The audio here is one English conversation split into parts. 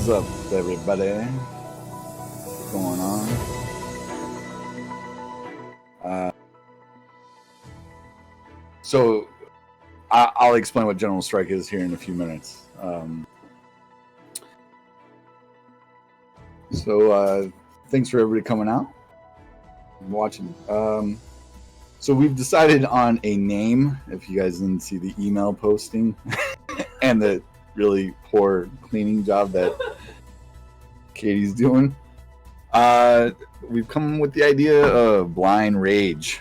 What's up, everybody? What's going on? So I'll explain what general strike is here in a few minutes. Thanks for everybody coming out and watching. So we've decided on a name. If you guys didn't see the email posting and the really poor cleaning job that Katie's doing, we've come with the idea of Blind Rage.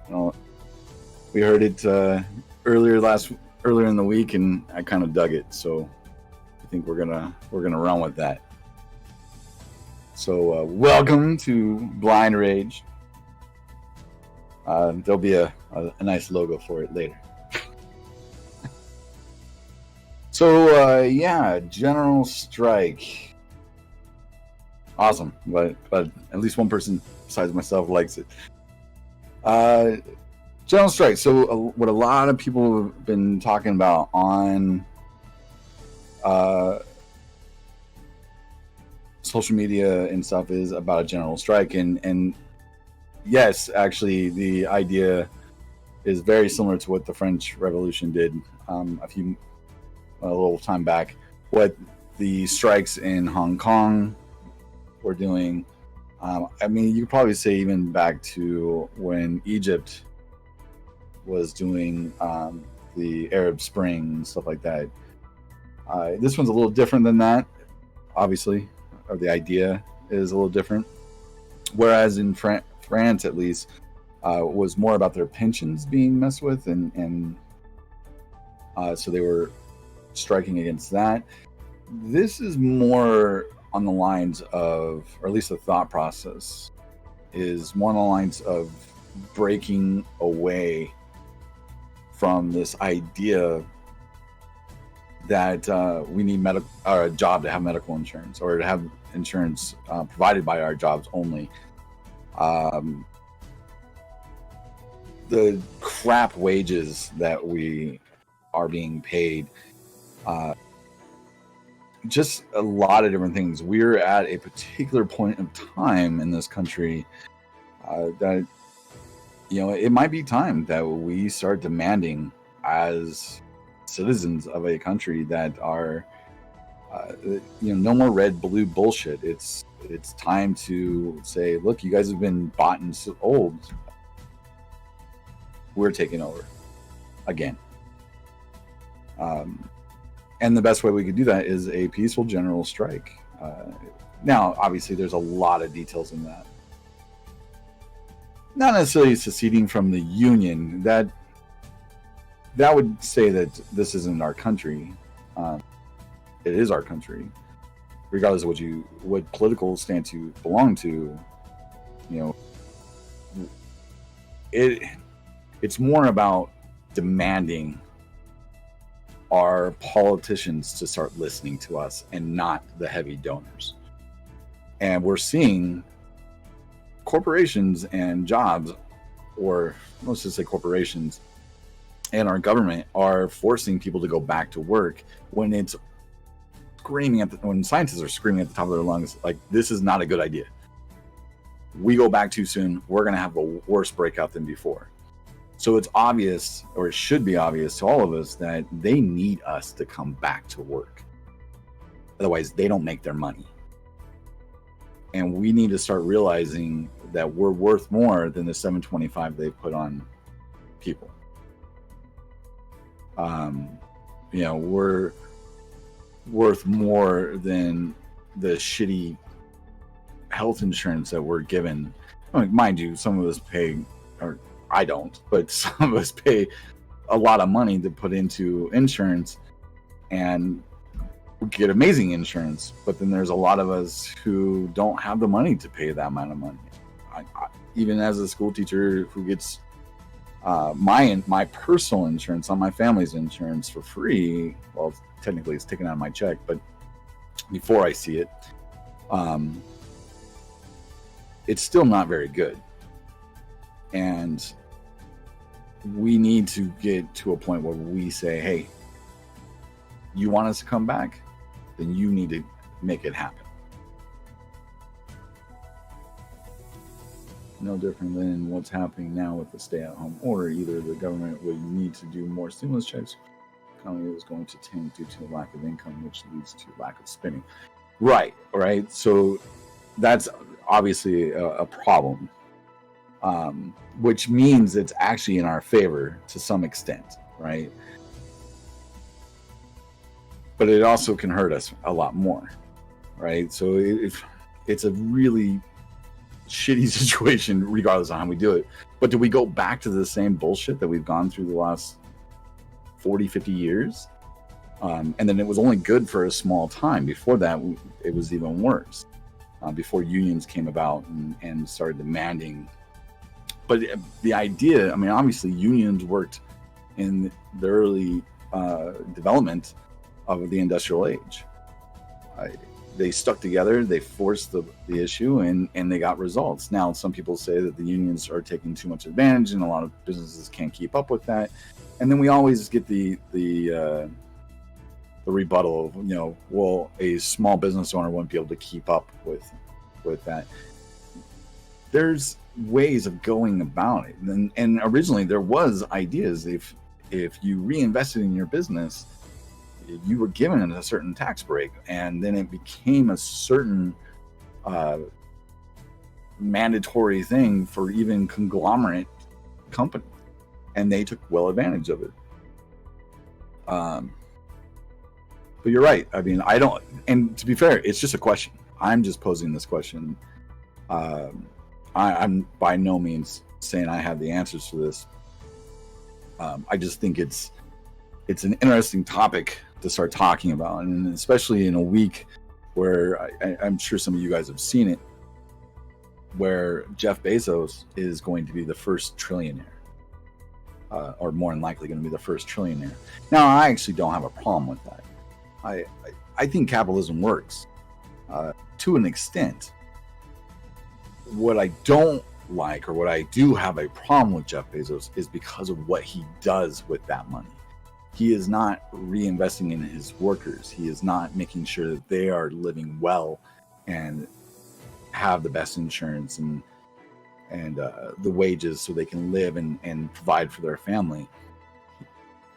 We heard it earlier in the week, and I kind of dug it. So I think we're gonna run with that. So welcome to Blind Rage. There'll be a nice logo for it later. So general strike. Awesome, but at least one person besides myself likes it. General strike. So what a lot of people have been talking about on social media and stuff is about a general strike, and yes, actually the idea is very similar to what the French Revolution did a little time back. What the strikes in Hong Kong were doing. I mean, you could probably say even back to when Egypt was doing the Arab Spring and stuff like that. This one's a little different than that, obviously, or the idea is a little different. Whereas in France, at least, was more about their pensions being messed with, and so they were striking against that. This is more on the lines of, or at least the thought process is more on the lines of breaking away from this idea that we need a job to have medical insurance, or to have insurance provided by our jobs only. The crap wages that we are being paid, just a lot of different things. We're at a particular point of time in this country that, it might be time that we start demanding as citizens of a country that are, no more red, blue bullshit. It's time to say, look, you guys have been bought and sold. We're taking over again. And the best way we could do that is a peaceful general strike. Now, obviously, there's a lot of details in that. Not necessarily seceding from the union. That would say that this isn't our country. It is our country, regardless of what political stance you belong to. It's more about demanding our politicians to start listening to us and not the heavy donors. And we're seeing corporations and jobs, or let's just say corporations and our government, are forcing people to go back to work when it's when scientists are screaming at the top of their lungs, like, this is not a good idea. We go back too soon, we're going to have a worse breakout than before. So it's obvious, or it should be obvious to all of us, that they need us to come back to work. Otherwise, they don't make their money. And we need to start realizing that we're worth more than the $7.25 they put on people. We're worth more than the shitty health insurance that we're given. Mind you, some of us pay, or I don't, but some of us pay a lot of money to put into insurance and get amazing insurance. But then there's a lot of us who don't have the money to pay that amount of money. I, even as a school teacher who gets my personal insurance on my family's insurance for free, well, technically it's taken out of my check, but before I see it, it's still not very good. And we need to get to a point where we say, hey, you want us to come back? Then you need to make it happen. No different than what's happening now with the stay-at-home order. Either the government would need to do more stimulus checks, the economy is going to tank due to lack of income, which leads to lack of spending. Right. So that's obviously a problem, which means it's actually in our favor to some extent, right? But it also can hurt us a lot more, right? So if it's a really shitty situation regardless of how we do it. But do we go back to the same bullshit that we've gone through the last 40, 50 years? And then it was only good for a small time. Before that, it was even worse. Before unions came about and started demanding. But the idea, I mean, obviously unions worked in the early development of the industrial age. They stuck together, they forced the issue, and they got results. Now, some people say that the unions are taking too much advantage, and a lot of businesses can't keep up with that. And then we always get the rebuttal of, you know, well, a small business owner won't be able to keep up with that. There's ways of going about it, and originally there was ideas if you reinvested in your business, you were given a certain tax break, and then it became a certain mandatory thing for even conglomerate companies, and they took well advantage of it. But you're right. I mean, I don't, and to be fair, it's just a question. I'm just posing this question. I'm by no means saying I have the answers to this. I just think it's an interesting topic to start talking about, and especially in a week where I'm sure some of you guys have seen it, where Jeff Bezos is going to be the first trillionaire, or more than likely going to be the first trillionaire. Now, I actually don't have a problem with that. I think capitalism works to an extent. What I don't like, or what I do have a problem with Jeff Bezos, is because of what he does with that money. He is not reinvesting in his workers. He is not making sure that they are living well and have the best insurance and the wages so they can live and provide for their family.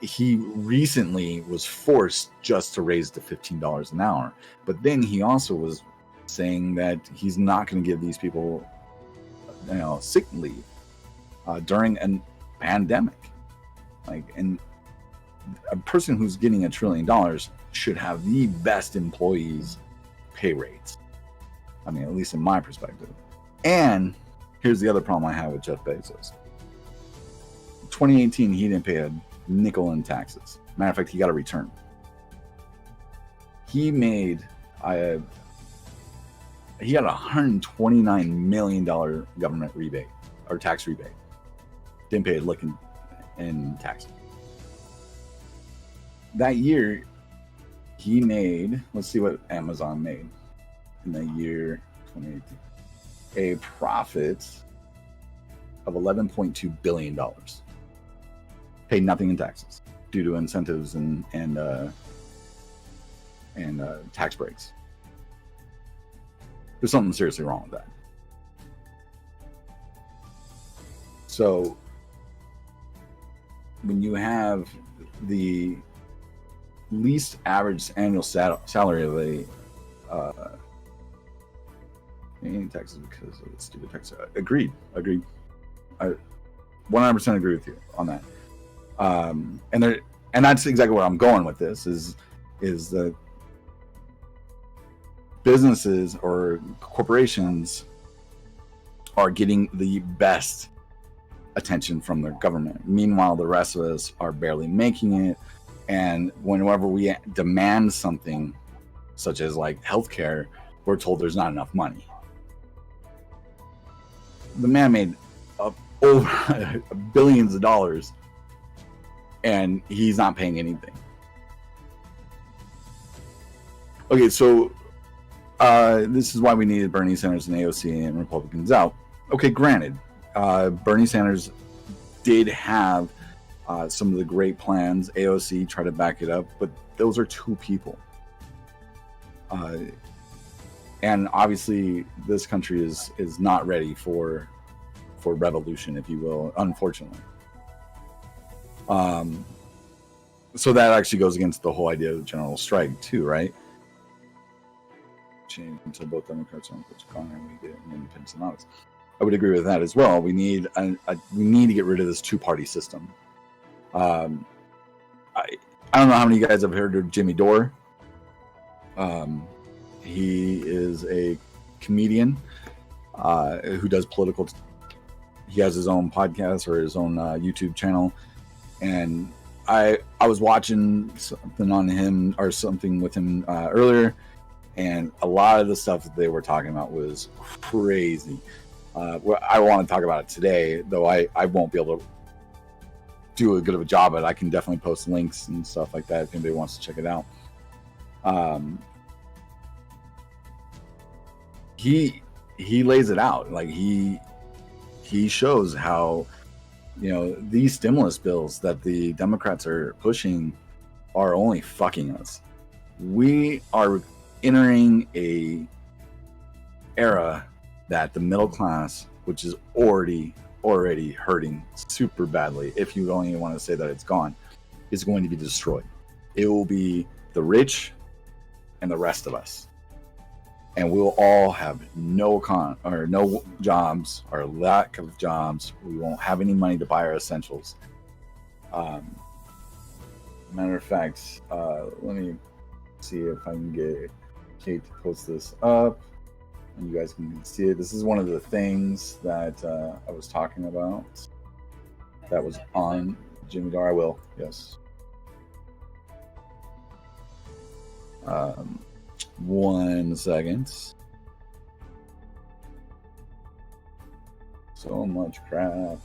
He recently was forced just to raise to $15 an hour. But then he also was saying that he's not going to give these people, you know, sick leave during a pandemic. And a person who's getting $1 trillion should have the best employees' pay rates. I mean, at least in my perspective. And here's the other problem I have with Jeff Bezos. In 2018, he didn't pay a nickel in taxes. Matter of fact, he got a return. He made he got a $129 million government rebate or tax rebate. Didn't pay a lick in taxes. That year, he made, let's see what Amazon made in the year 2018, a profit of $11.2 billion. Paid nothing in taxes due to incentives and tax breaks. There's something seriously wrong with that. So when you have the least average annual salary of paying taxes because of the stupid tax. Agreed. I 100% agree with you on that. And that's exactly where I'm going with this. Is that businesses or corporations are getting the best attention from their government. Meanwhile, the rest of us are barely making it. And whenever we demand something, such as like healthcare, we're told there's not enough money. The man made over billions of dollars, and he's not paying anything. Okay, so this is why we needed Bernie Sanders and AOC and Republicans out. Okay, granted, Bernie Sanders did have some of the great plans. AOC tried to back it up, but those are two people. and obviously this country is not ready for revolution, if you will, unfortunately. So that actually goes against the whole idea of the general strike too, right? Change until both Democrats and Connor and we get an independence and honest. I would agree with that as well. We need to get rid of this two-party system. I don't know how many of you guys have heard of Jimmy Dore. He is a comedian who does political. He has his own podcast or his own YouTube channel, and I was watching something on him or something with him earlier, and a lot of the stuff that they were talking about was crazy. Well, I want to talk about it today, though I won't be able to do a good of a job at it. I can definitely post links and stuff like that if anybody wants to check it out. He lays it out. Like he shows how, you know, these stimulus bills that the Democrats are pushing are only fucking us. We are entering a era that the middle class, which is already hurting super badly, if you don't even want to say that it's gone, is going to be destroyed. It will be the rich and the rest of us, and we'll all have no jobs or lack of jobs. We won't have any money to buy our essentials. Matter of fact, let me see if I can get Kate to post this up and you guys can see it. This is one of the things that I was talking about that was on Jimmy Dore. I will, yes. 1 second. So much crap.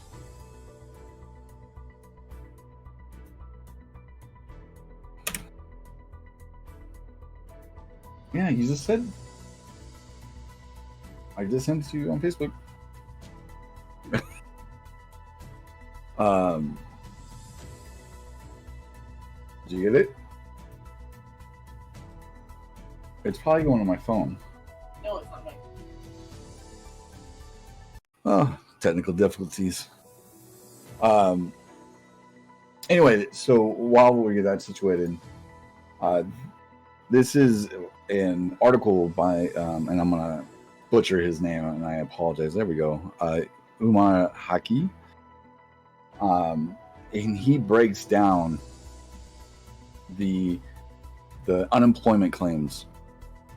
Yeah, you just said. I just sent it to you on Facebook. Did you get it? It's probably going on my phone. No, it's not my phone. Oh, technical difficulties. Anyway, so while we get that situated, this is an article by, and I'm gonna butcher his name, and I apologize. There we go. Umar Haki. And he breaks down the unemployment claims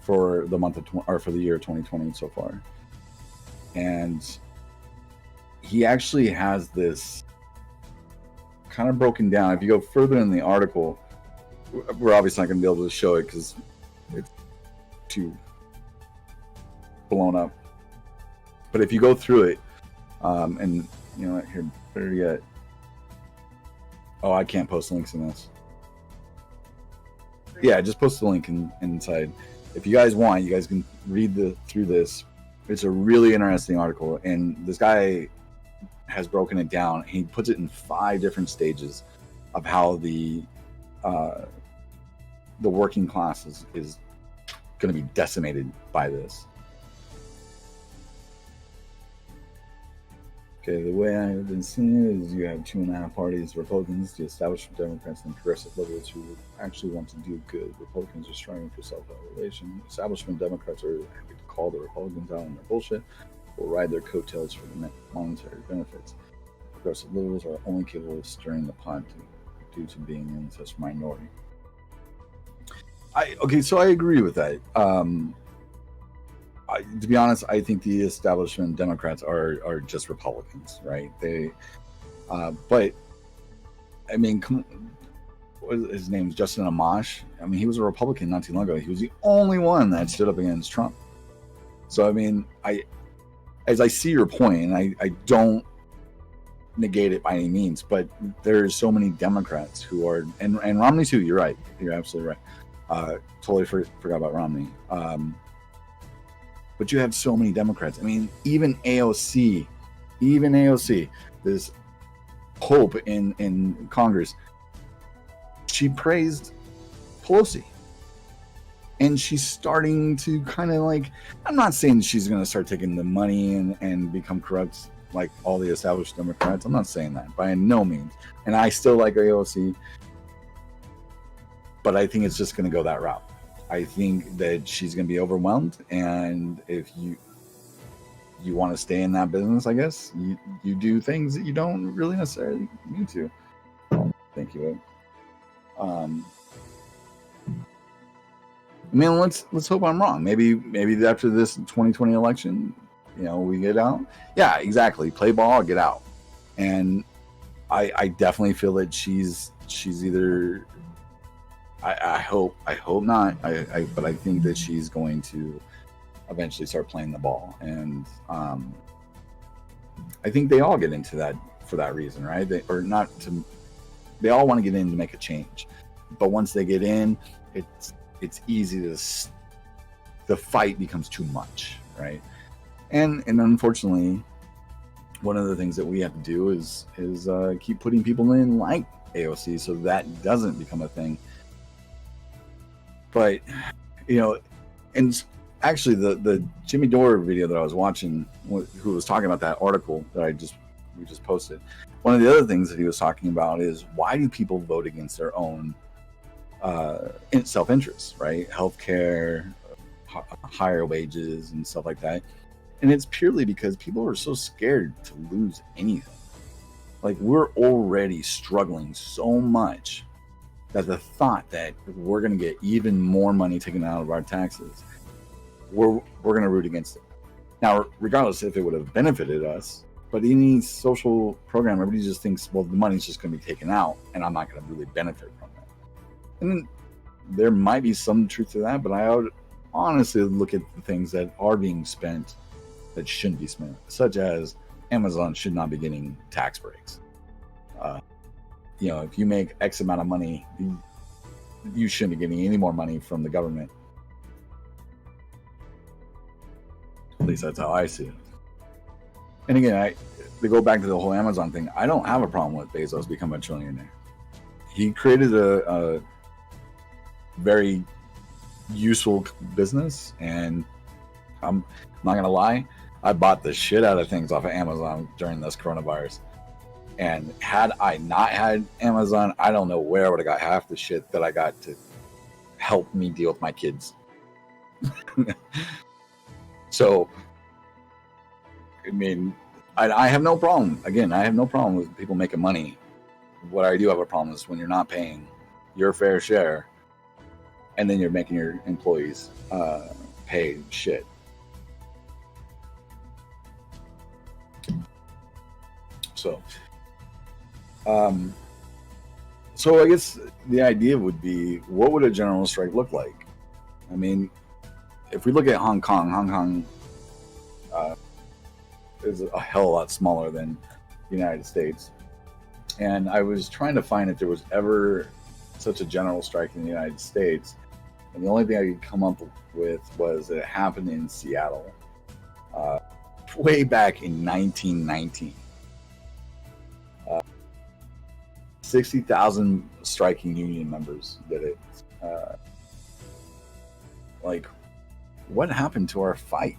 for the month of or for the year 2020 so far, and he actually has this kind of broken down. If you go further in the article, we're obviously not going to be able to show it because it's too blown up. But if you go through it, and you know what, here, better yet. Oh, I can't post links in this. Yeah, just post the link inside. If you guys want, you guys can read through this. It's a really interesting article, and this guy has broken it down. He puts it in 5 different stages of how the working class is going to be decimated by this. Okay, the way I've been seeing it is you have 2.5 parties: Republicans, the establishment Democrats, and progressive liberals who actually want to do good. Republicans are striving for self-elevation. Establishment Democrats are happy to call the Republicans out on their bullshit or ride their coattails for the monetary benefits. Progressive liberals are only capable of stirring the pot due to being in such minority. So I agree with that. To be honest, I think the establishment Democrats are just Republicans, right? But I mean, what is his name? Justin Amash. I mean, he was a Republican not too long ago. He was the only one that stood up against Trump. So I mean, as I see your point, and I don't negate it by any means, but there's so many Democrats who are, and Romney too. You're right. You're absolutely right. Totally forgot about Romney. But you have so many Democrats. I mean, even AOC, this Hope in Congress, she praised Pelosi. and she's starting to kind of like, I'm not saying she's going to start taking the money and become corrupt like all the established Democrats. I'm not saying that by no means. And I still like AOC, but I think it's just going to go that route. I think that she's going to be overwhelmed, and if you want to stay in that business, I guess you do things that you don't really necessarily need to. Thank you. I mean, let's hope I'm wrong. Maybe after this 2020 election, we get out. Yeah, exactly. Play ball, get out. And I definitely feel that she's either. I hope not. But I think that she's going to eventually start playing the ball, and I think they all get into that for that reason, right? They all want to get in to make a change, but once they get in, it's easy to the fight becomes too much, right? And unfortunately, one of the things that we have to do is keep putting people in like AOC so that doesn't become a thing. But and actually the Jimmy Dore video that I was watching, who was talking about that article that we just posted, one of the other things that he was talking about is, why do people vote against their own self-interest, right? Healthcare, higher wages, and stuff like that. And it's purely because people are so scared to lose anything. Like, we're already struggling so much that the thought that we're going to get even more money taken out of our taxes, we're going to root against it. Now, regardless if it would have benefited us, but any social program, everybody just thinks, well, the money's just going to be taken out, and I'm not going to really benefit from it. And there might be some truth to that, but I would honestly look at the things that are being spent that shouldn't be spent, such as Amazon should not be getting tax breaks. If you make X amount of money, you shouldn't be getting any more money from the government. At least that's how I see it. And again, to go back to the whole Amazon thing, I don't have a problem with Bezos becoming a trillionaire. He created a very useful business, and I'm not gonna lie, I bought the shit out of things off of Amazon during this coronavirus. And had I not had Amazon, I don't know where I would have got half the shit that I got to help me deal with my kids. So, I mean, I have no problem. Again, I have no problem with people making money. What I do have a problem is when you're not paying your fair share, and then you're making your employees pay shit. So I guess the idea would be, what would a general strike look like? I mean, if we look at Hong Kong is a hell of a lot smaller than the United States. And I was trying to find if there was ever such a general strike in the United States. And the only thing I could come up with was that it happened in Seattle way back in 1919. 60,000 striking union members did it. What happened to our fight?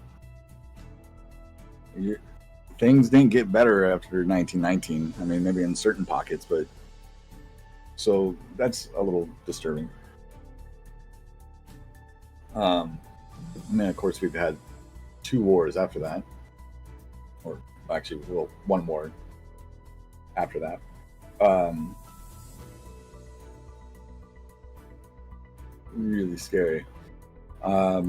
Things didn't get better after 1919. I mean, maybe in certain pockets, but so that's a little disturbing. And then, of course, we've had 2 wars after that, or actually, well, 1 war after that. Really scary. I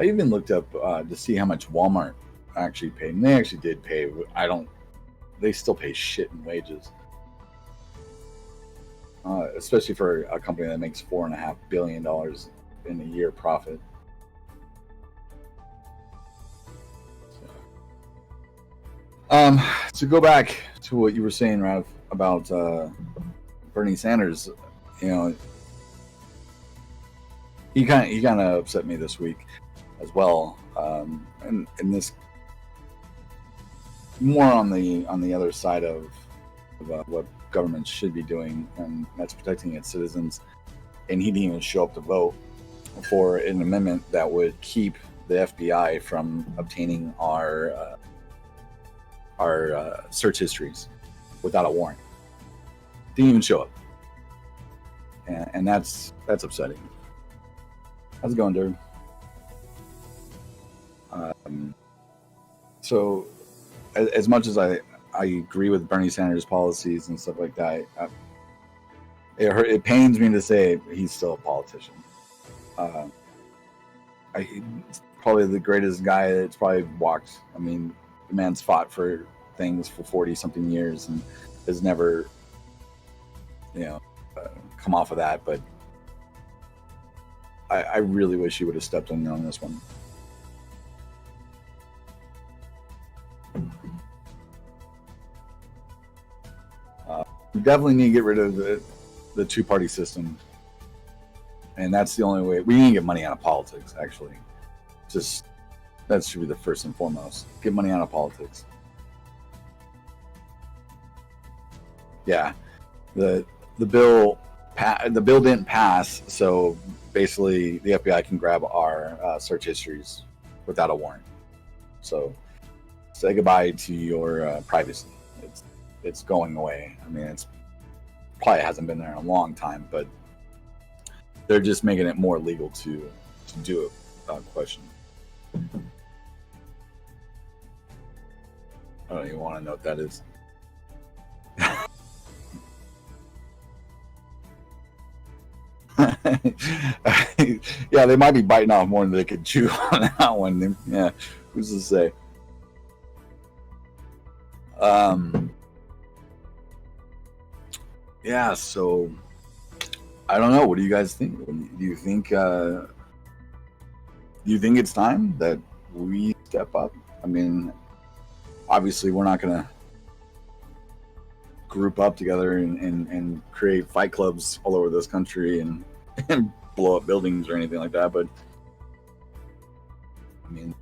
even looked up to see how much Walmart actually paid, and they actually did pay. They still pay shit in wages, especially for a company that makes $4.5 billion in a year profit. To go back to what you were saying, Ralph, about Bernie Sanders, he kind of upset me this week as well, and this more on the other side of of what government should be doing, and that's protecting its citizens. And he didn't even show up to vote for an amendment that would keep the FBI from obtaining our search histories without a warrant. Didn't even show up, and that's upsetting. How's it going, Derek? So, as much as I agree with Bernie Sanders' policies and stuff like that, it pains me to say he's still a politician. He's probably the greatest guy that's probably walked. I mean, the man's fought for things for 40-something years and has never, come off of that. But I really wish he would have stepped in on this one. We definitely need to get rid of the two-party system, and that's the only way. We need to get money out of politics. Actually, just that should be the first and foremost. Get money out of politics. Yeah, the bill didn't pass, so basically the FBI can grab our search histories without a warrant. So say goodbye to your privacy. It's going away. I mean, it's probably hasn't been there in a long time, but they're just making it more legal to do it without question. I don't even want to know what that is. Yeah, they might be biting off more than they could chew on that one. Yeah, who's to say? Yeah, so I don't know. What do you guys think? Do you think it's time that we step up? I mean, obviously, we're not gonna group up together and create fight clubs all over this country and blow up buildings or anything like that. But I mean,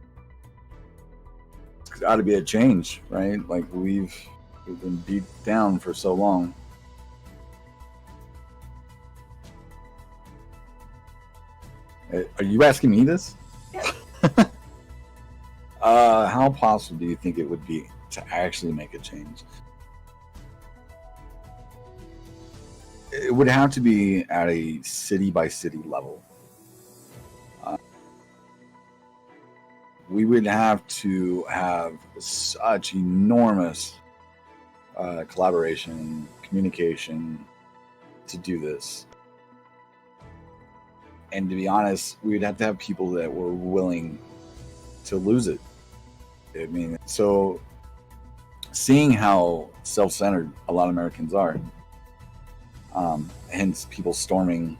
it's got to be a change, right? Like we've been beat down for so long. Are you asking me this? Yeah. How possible do you think it would be to actually make a change? It would have to be at a city by city level. We would have to have such enormous collaboration, communication to do this. And to be honest, we would have to have people that were willing to lose it. I mean, so seeing how self-centered a lot of Americans are, hence people storming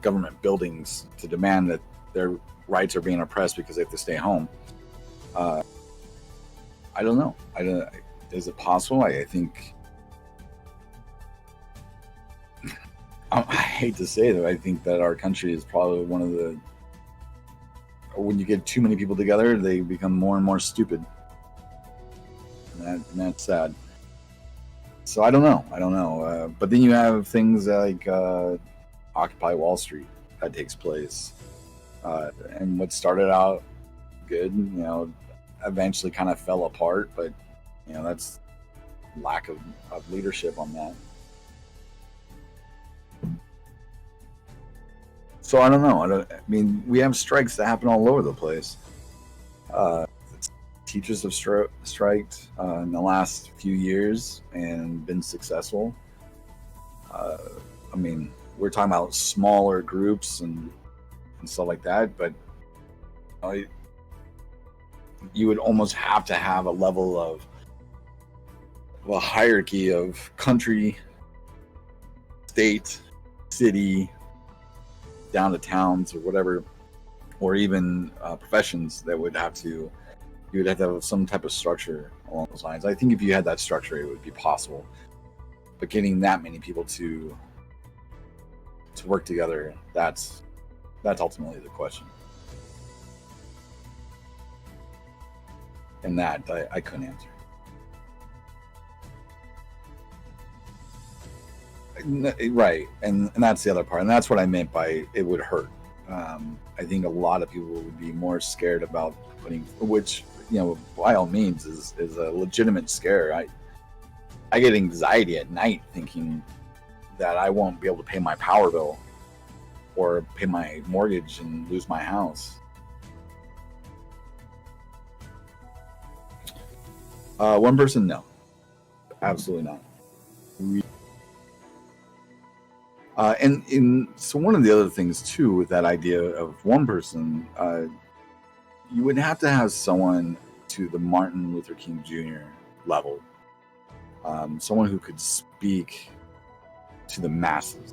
government buildings to demand that their rights are being oppressed because they have to stay home. I don't know. Is it possible? I think. I hate to say that. I think that our country is probably one of the. When you get too many people together, they become more and more stupid. And that's sad. So I don't know. But then you have things like Occupy Wall Street that takes place, and what started out good, eventually kind of fell apart. But that's lack of leadership on that. So I don't know. I mean, we have strikes that happen all over the place. Teachers have striked in the last few years and been successful. I mean, we're talking about smaller groups and stuff like that, but you would almost have to have a level of a hierarchy of country, state, city, down to towns or whatever, or even professions that would have to. You would have to have some type of structure along those lines. I think if you had that structure, it would be possible. But getting that many people to work together, that's ultimately the question. And that I couldn't answer. Right, and that's the other part, and that's what I meant by it would hurt. I think a lot of people would be more scared about putting, which by all means is a legitimate scare. I get anxiety at night thinking that I won't be able to pay my power bill or pay my mortgage and lose my house. One person, no, absolutely not. So one of the other things too with that idea of one person, you would have to have someone to the Martin Luther King Jr. level, someone who could speak to the masses.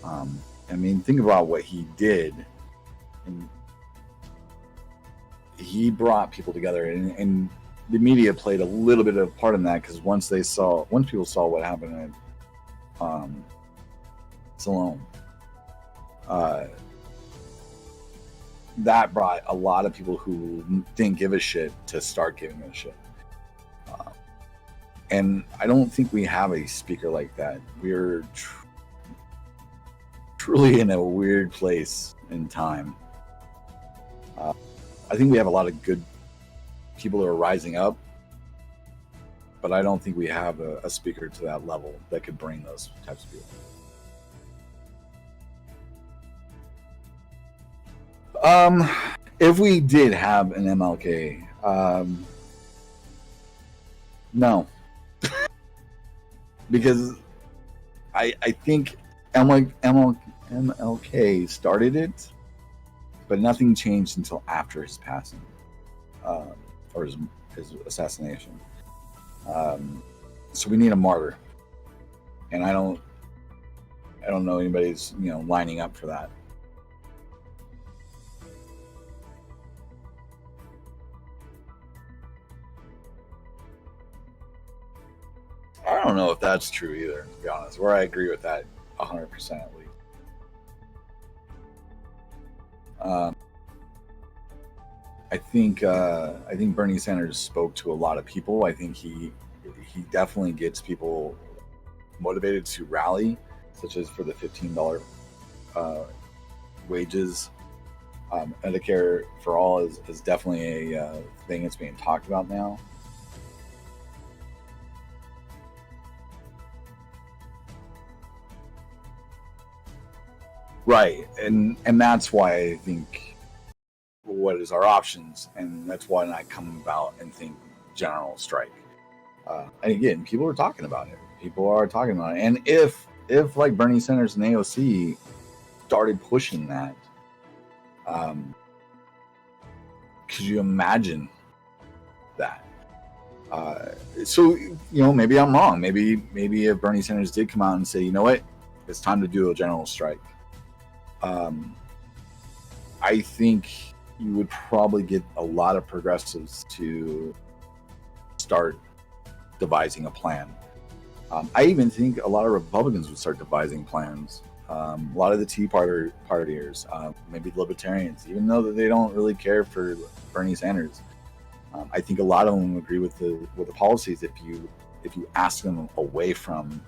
I mean, think about what he did, and he brought people together, and the media played a little bit of part in that because once people saw what happened at Salome, that brought a lot of people who didn't give a shit to start giving a shit. And I don't think we have a speaker like that. We're truly in a weird place in time. I think we have a lot of good people who are rising up, but I don't think we have a speaker to that level that could bring those types of people. If we did have an MLK, no, because I think MLK started it, but nothing changed until after his passing, or his assassination. So we need a martyr, and I don't know anybody's lining up for that. I don't know if that's true either, to be honest. Where I agree with that 100% at least. I think Bernie Sanders spoke to a lot of people. I think he definitely gets people motivated to rally, such as for the $15 wages. Medicare for all is definitely a thing that's being talked about now. Right, and that's why I think what is our options, and that's why I come about and think general strike. And again, people are talking about it. And if like Bernie Sanders and AOC started pushing that, could you imagine that? So maybe I'm wrong. Maybe if Bernie Sanders did come out and say, you know what, it's time to do a general strike. I think you would probably get a lot of progressives to start devising a plan. I even think a lot of Republicans would start devising plans. A lot of the Tea Partiers, maybe libertarians, even though that they don't really care for Bernie Sanders. I think a lot of them agree with the policies if you ask them away from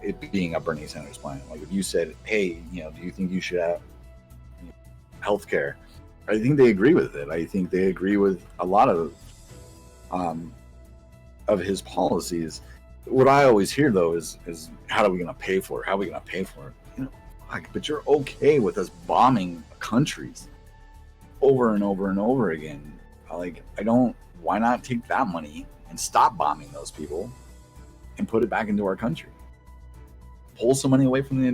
it being a Bernie Sanders plan. Like if you said, hey, do you think you should have healthcare? I think they agree with it. I think they agree with a lot of his policies. What I always hear though is how are we going to pay for it? How are we going to pay for it? But you're okay with us bombing countries over and over and over again. Why not take that money and stop bombing those people and put it back into our country? Pull some money away from the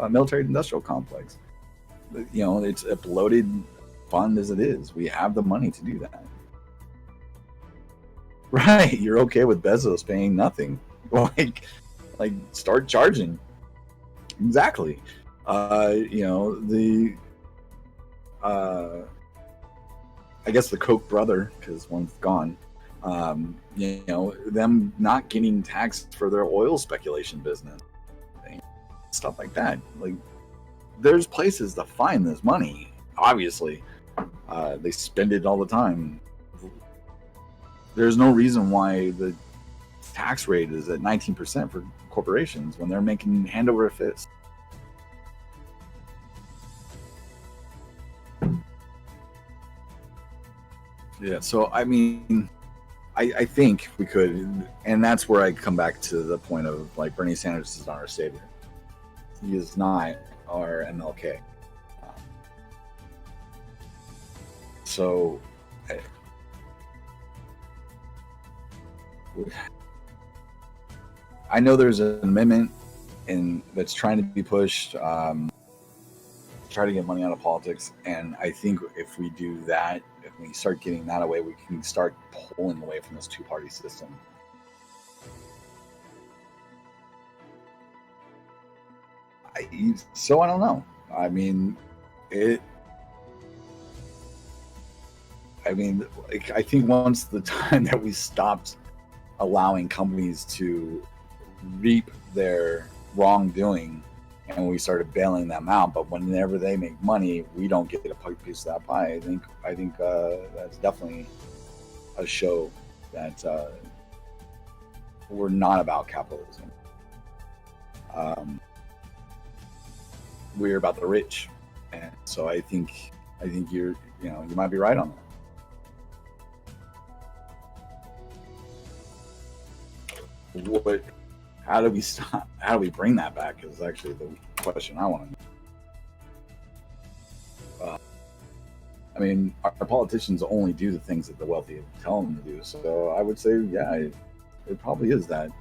military industrial complex. It's a bloated fund as it is. We have the money to do that. Right, you're okay with Bezos paying nothing. Like start charging. Exactly. I guess the Koch brother, because one's gone. Them not getting taxed for their oil speculation business, stuff like that. Like, there's places to find this money. Obviously, they spend it all the time. There's no reason why the tax rate is at 19% for corporations when they're making hand over fist. Yeah, so I mean, I think we could, and that's where I come back to the point of like Bernie Sanders is not our savior. He is not our MLK. So, I know there's an amendment that's trying to be pushed, try to get money out of politics, and I think if we do that, if we start getting that away, we can start pulling away from this two-party system. So I don't know. I mean, I think once the time that we stopped allowing companies to reap their wrongdoing and we started bailing them out, but whenever they make money, we don't get a piece of that pie. I think that's definitely a show that we're not about capitalism. We're about the rich, and so I think you might be right on that. How do we stop? How do we bring that back? Is actually the question I want to know. I mean, our politicians only do the things that the wealthy tell them to do. So I would say, yeah, it probably is that.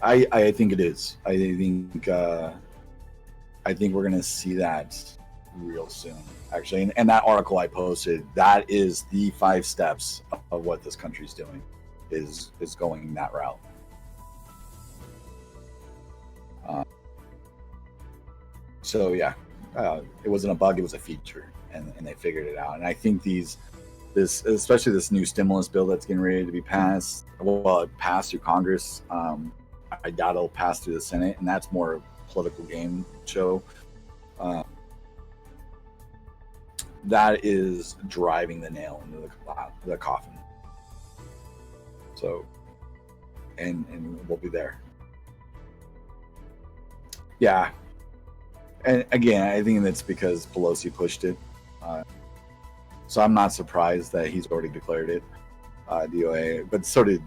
I think it is. I think we're gonna see that real soon. Actually, and that article I posted, that is the 5 steps of what this country's doing, is going that route. So yeah, it wasn't a bug; it was a feature, and they figured it out. And I think especially this new stimulus bill that's getting ready to be passed. Well, it passed through Congress. I doubt it'll pass through the Senate, and that's more a political game show. That is driving the nail into the coffin. So, and we'll be there. Yeah, and again, I think that's because Pelosi pushed it. So I'm not surprised that he's already declared it, DOA. But so did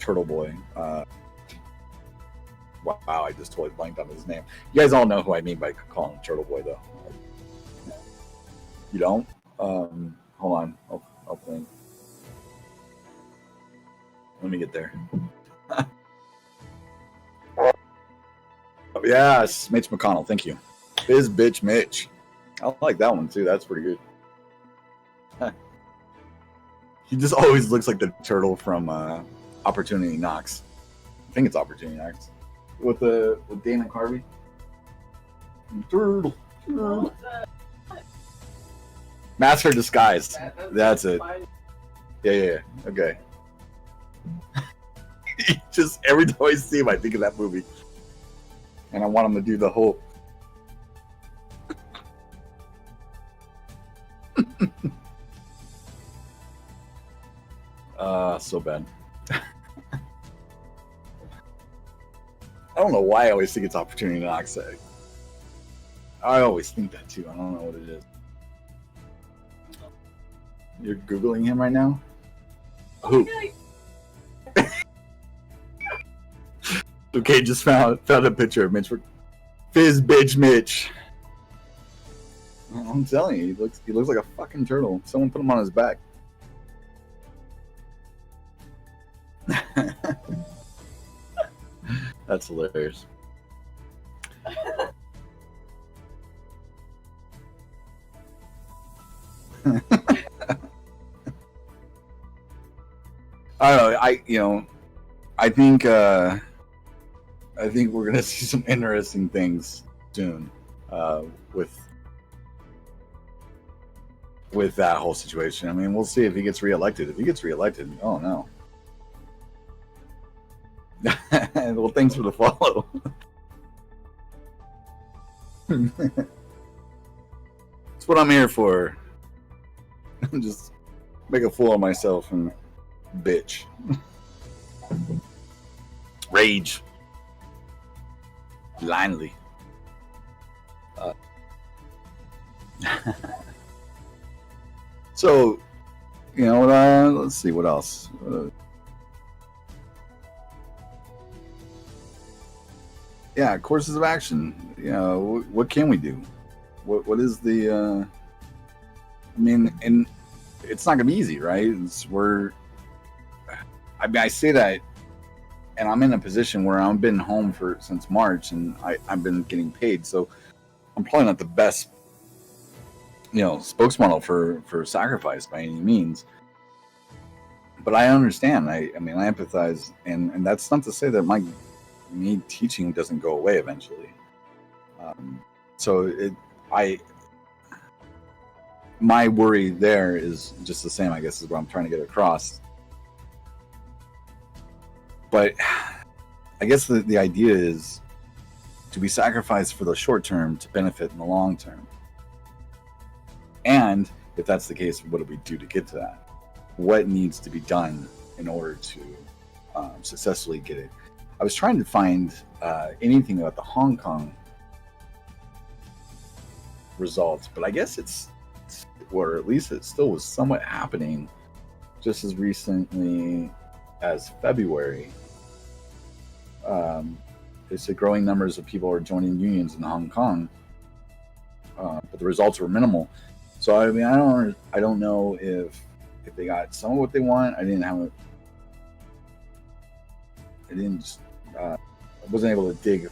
Turtle Boy. Wow, I just totally blanked on his name. You guys all know who I mean by calling him Turtle Boy, though. You don't? Hold on, I'll think. Let me get there. Yes, Mitch McConnell. Thank you. Biz bitch Mitch. I like that one too. That's pretty good. He just always looks like the turtle from Opportunity Knocks. I think it's Opportunity Knocks with Dana Carvey. Turtle. Master Disguise. That's it. Yeah. Okay. Just every time I see him, I think of that movie, and I want him to do the whole. So bad. I don't know why I always think it's Opportunity Knocks. I always think that too. I don't know what it is. You're Googling him right now? Who? Okay, just found a picture of Mitch. Fizz bitch Mitch. I'm telling you, he looks like a fucking turtle. Someone put him on his back. That's hilarious. I don't know. I think we're gonna see some interesting things soon with that whole situation. I mean, we'll see if he gets reelected. If he gets reelected, oh no. Well, thanks for the follow. That's what I'm here for. Just make a fool of myself and bitch. Rage. Blindly. So, let's see what else. Yeah, courses of action. What can we do? What is the? And it's not gonna be easy, right? I say that, and I'm in a position where I've been home since March, and I've been getting paid, so I'm probably not the best, spokesmodel for sacrifice by any means. But I understand. I empathize, and that's not to say that me teaching doesn't go away eventually. So my worry there is just the same, I guess, is what I'm trying to get across. But I guess the idea is, do we sacrifice for the short term to benefit in the long term? And if that's the case, what do we do to get to that? What needs to be done in order to successfully get it? I was trying to find anything about the Hong Kong results, but I guess or at least it still was somewhat happening just as recently as February. It's a growing numbers of people are joining unions in Hong Kong, but the results were minimal. So I don't know if they got some of what they want. I wasn't able to dig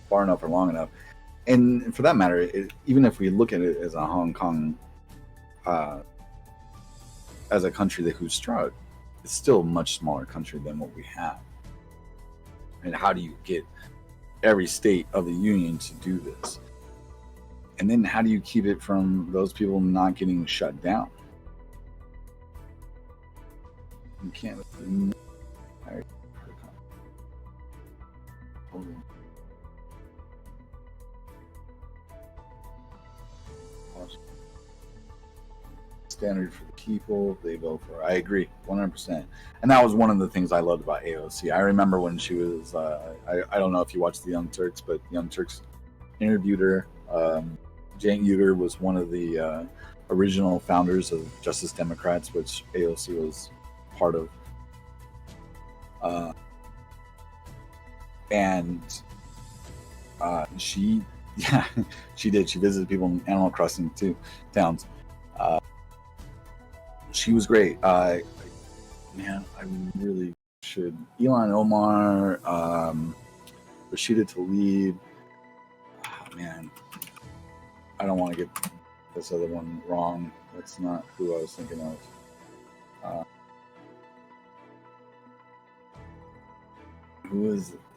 far enough or long enough. And for that matter, even if we look at it as a Hong Kong, as a country who's struck, it's still a much smaller country than what we have. And how do you get every state of the union to do this? And then how do you keep it from those people not getting shut down? You can't. Standard for the people, they vote for. I agree 100%. And that was one of the things I loved about AOC. I remember when she was I don't know if you watched the Young Turks, but Young Turks interviewed her. Cenk Uygur was one of the original founders of Justice Democrats, which AOC was part of. And she did. She visited people in Animal Crossing towns. She was great. I really should. Ilhan Omar, Rashida Tlaib. Oh, man, I don't want to get this other one wrong. That's not who I was thinking of.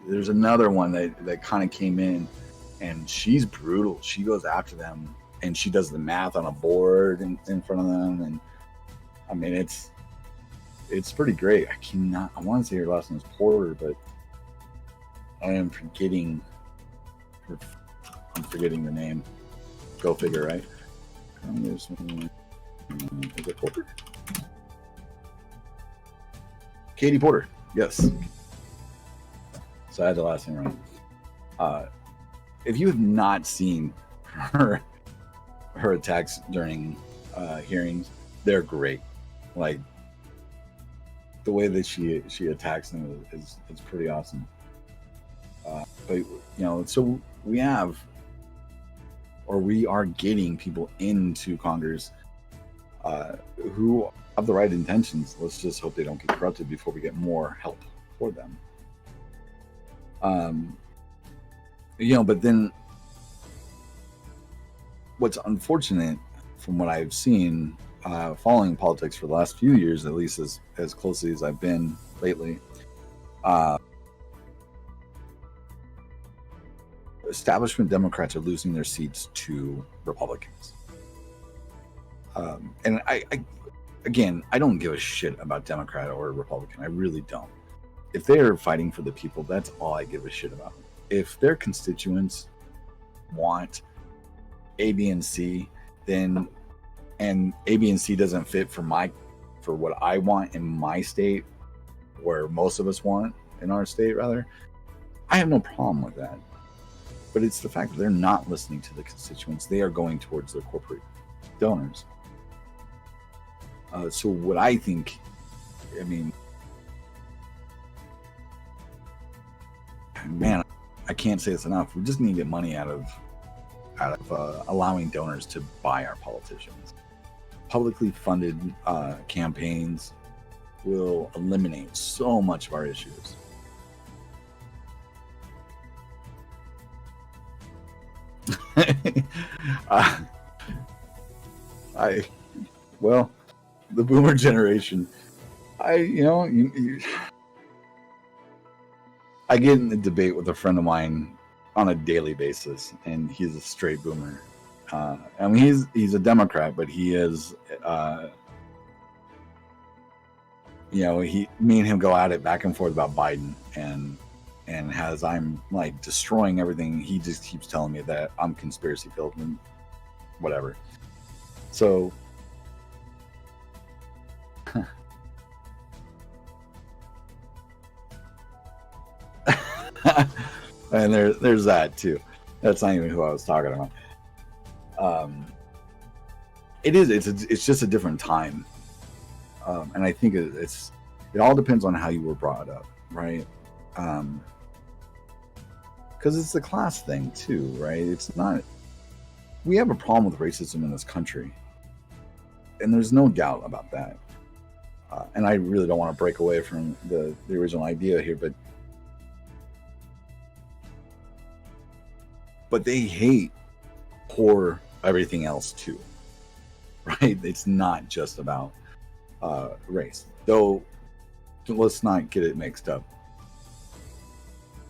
There's another one that kind of came in, and she's brutal. She goes after them, and she does the math on a board in front of them, and I mean it's pretty great. I want to say her last name is Porter, but I am forgetting the name. Go figure, right? Is it Porter? Katie Porter, yes. So I had the last name right. If you have not seen her attacks during hearings, they're great. Like the way that she attacks them is pretty awesome. But so we are getting people into Congress who have the right intentions. Let's just hope they don't get corrupted before we get more help for them. But then what's unfortunate from what I've seen, following politics for the last few years, at least as closely as I've been lately, establishment Democrats are losing their seats to Republicans. And I don't give a shit about Democrat or Republican. I really don't. If they are fighting for the people, that's all I give a shit about. If their constituents want A, B, and C, and A, B, and C doesn't fit for my for what I want in my state, where most of us want in our state, rather, I have no problem with that. But it's the fact that they're not listening to the constituents. They are going towards their corporate donors. So what I think, I mean, man, I can't say this enough. We just need to get money out of allowing donors to buy our politicians. Publicly funded campaigns will eliminate so much of our issues. Well, the boomer generation, I get in a debate with a friend of mine on a daily basis, and he's a straight boomer. I mean, he's a Democrat, but he is, me and him go at it back and forth about Biden, and as I'm like destroying everything, he just keeps telling me that I'm conspiracy filled and whatever. So and there's that too. That's not even who I was talking about. It's just a different time, and I think it all depends on how you were brought up, right? Because it's the class thing too, right? It's not. We have a problem with racism in this country, and there's no doubt about that. And I really don't want to break away from the original idea here, but they hate poor everything else too, right? It's not just about race, though. Let's not get it mixed up.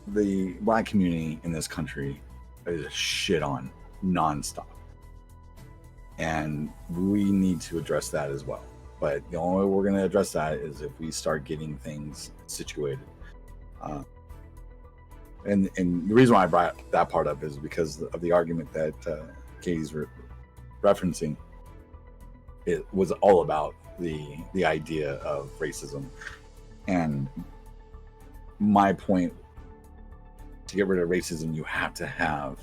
The Black community in this country is shit on nonstop, and we need to address that as well. But the only way we're going to address that is if we start getting things situated. And the reason why I brought that part up is because of the argument that Katie's referencing. It was all about the idea of racism, and my point: to get rid of racism, you have to have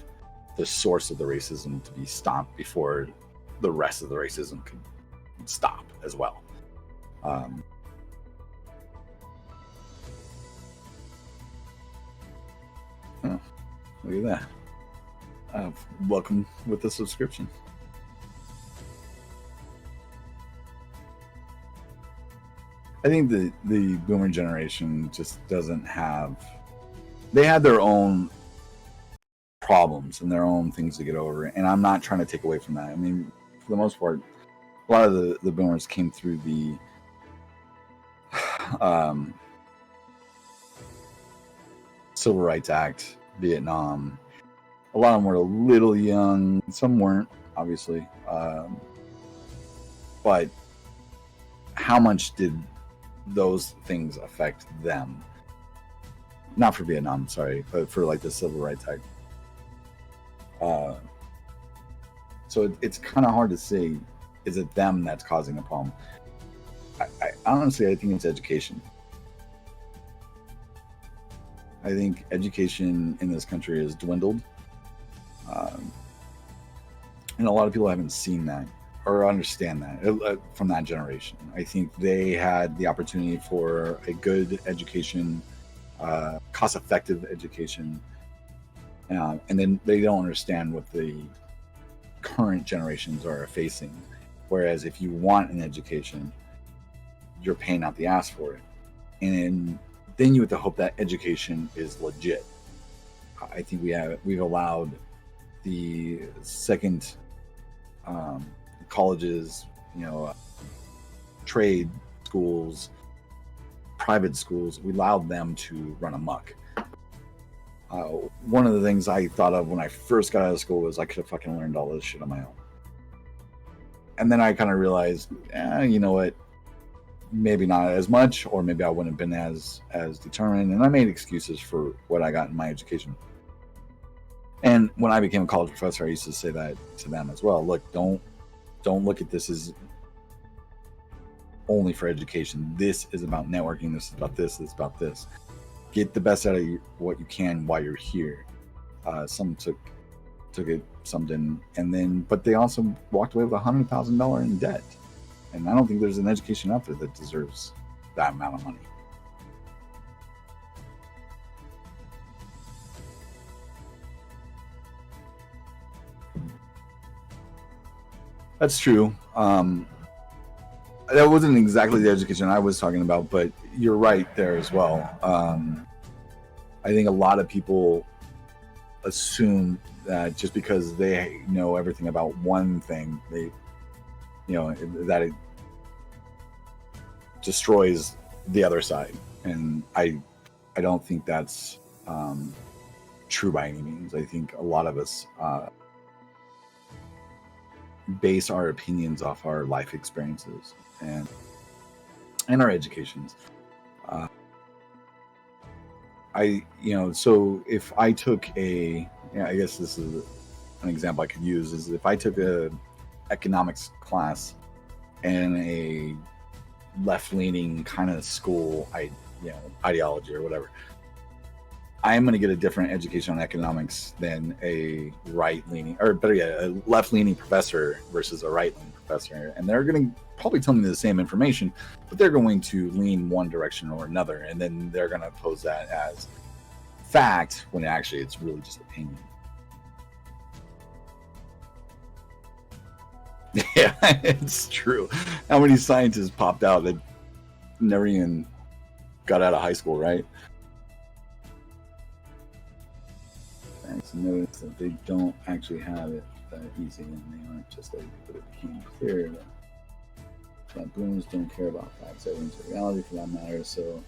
the source of the racism to be stopped before the rest of the racism can stop as well. Oh, look at that. Welcome with the subscription. I think the boomer generation just doesn't have. They had their own problems and their own things to get over, and I'm not trying to take away from that. I mean, for the most part, a lot of the boomers came through the Civil Rights Act, Vietnam. A lot of them were a little young, some weren't, obviously. But how much did those things affect them? Not for Vietnam, sorry, but for like the Civil Rights Act. So it's kind of hard to say, is it them that's causing a problem? I honestly, I think it's education. I think education in this country has dwindled. And a lot of people haven't seen that or understand that from that generation. I think they had the opportunity for a good education, cost-effective education, and then they don't understand what the current generations are facing. Whereas if you want an education, you're paying out the ass for it, and then you have to hope that education is legit. I think we've allowed the second colleges, trade schools, private schools, we allowed them to run amok. One of the things I thought of when I first got out of school was I could have fucking learned all this shit on my own. And then I kind of realized, you know what, maybe not as much, or maybe I wouldn't have been as determined. And I made excuses for what I got in my education. And when I became a college professor, I used to say that to them as well. Look, don't look at this as only for education. This is about networking. This is about this. This is about this. Get the best out of what you can while you're here. Some took it, some didn't, and then but they also walked away with $100,000 in debt. And I don't think there's an education out there that deserves that amount of money. That's true. That wasn't exactly the education I was talking about, but you're right there as well. I think a lot of people assume that just because they know everything about one thing, that it destroys the other side. And I don't think that's true by any means. I think a lot of us base our opinions off our life experiences and our educations. So if I took I guess this is an example I could use, is if I took a economics class in a left-leaning kind of school, ideology or whatever, I am going to get a different education on economics than a right-leaning, or better yet, a left-leaning professor versus a right-leaning professor. And they're going to probably tell me the same information, but they're going to lean one direction or another. And then they're going to pose that as fact when actually it's really just opinion. Yeah, it's true. How many scientists popped out that never even got out of high school, right? Thanks. Notice that they don't actually have it that easy, and they aren't just like, but it became clear that boomers don't care about facts, evidence, or reality for that matter. So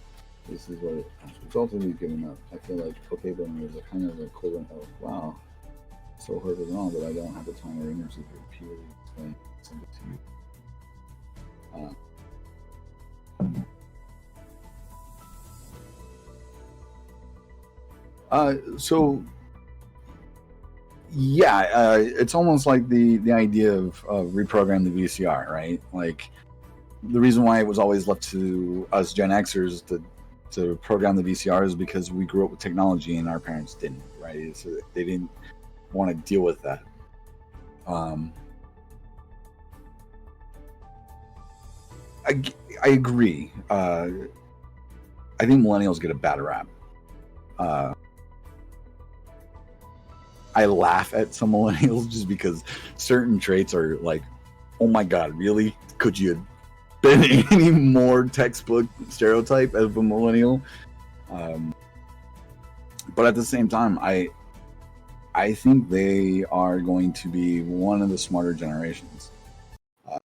this is what it has resulted in giving up. I feel like okay boomers are kind of equivalent of wow, so horribly wrong, but I don't have the time or energy to repeatedly explain something to you. So yeah, it's almost like the idea of reprogram the VCR, right? Like the reason why it was always left to us Gen Xers to program the VCR is because we grew up with technology and our parents didn't, right? So they didn't want to deal with that. I agree. I think millennials get a bad rap. I laugh at some millennials just because certain traits are like, oh my god, really? Could you have been any more textbook stereotype of a millennial? But at the same time, I think they are going to be one of the smarter generations, or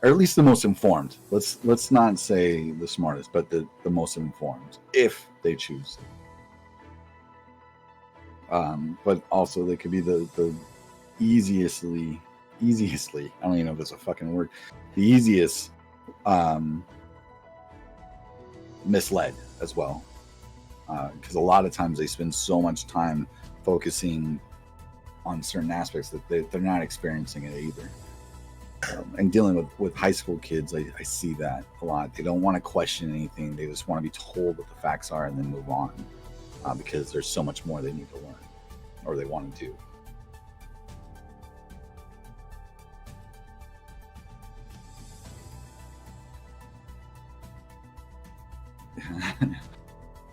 at least the most informed. Let's not say the smartest, but the most informed, if they choose. But also they could be the easiestly, I don't even know if that's a fucking word, the easiest misled as well. Because a lot of times they spend so much time focusing on certain aspects that they're not experiencing it either. And dealing with high school kids, I see that a lot. They don't want to question anything. They just want to be told what the facts are and then move on. Because there's so much more they need to learn, or they want to do.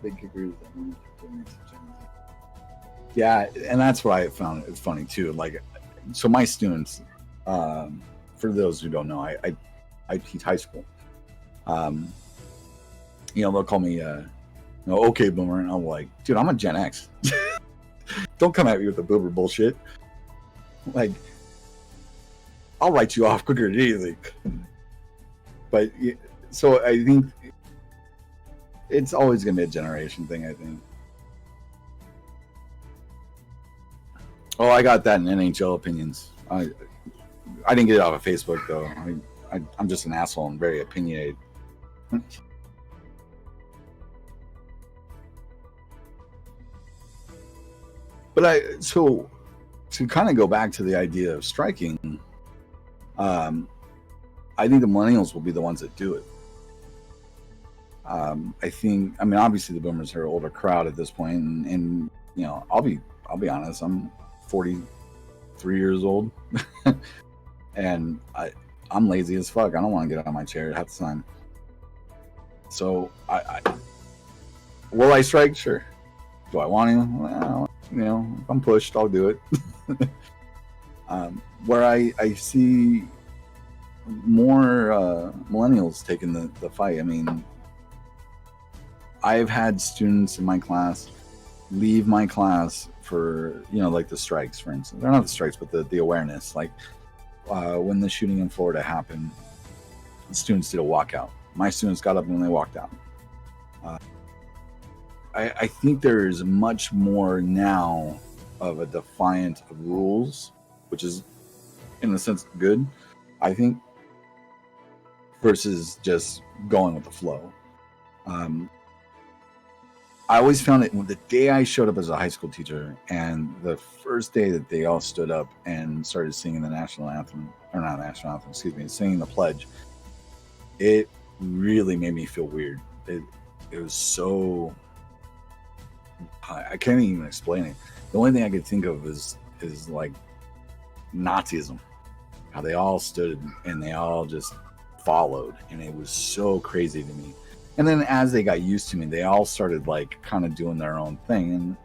Big kicker is that yeah, and that's why I found it funny too. Like, so my students, for those who don't know, I teach high school. They'll call me okay boomer, and I'm like, dude, I'm a Gen X. Don't come at me with the boomer bullshit. Like, I'll write you off quicker than anything. But so I think it's always gonna be a generation thing, I think. Oh, I got that in NHL opinions. I didn't get it off of Facebook though. I'm just an asshole and very opinionated. But so to kind of go back to the idea of striking, I think the millennials will be the ones that do it. I mean, obviously the boomers are an older crowd at this point, and you know, I'll be honest, I'm 43 years old, and I'm lazy as fuck. I don't want to get out of my chair half the time. So will I strike? Sure. Do I want to? Well, you know, if I'm pushed, I'll do it. Where I see more millennials taking the fight. I mean, I've had students in my class leave my class for, you know, like the strikes, for instance. They're not the strikes, but the awareness. Like when the shooting in Florida happened, the students did a walkout. My students got up and they walked out. I think there is much more now of a defiant of rules, which is in a sense good, I think, versus just going with the flow. I always found it the day I showed up as a high school teacher, and the first day that they all stood up and started singing the national anthem, or not national anthem, excuse me, singing the pledge, it really made me feel weird. It was so, I can't even explain it. The only thing I could think of is like Nazism, how they all stood and they all just followed, and it was so crazy to me. And then as they got used to me, they all started like kind of doing their own thing. And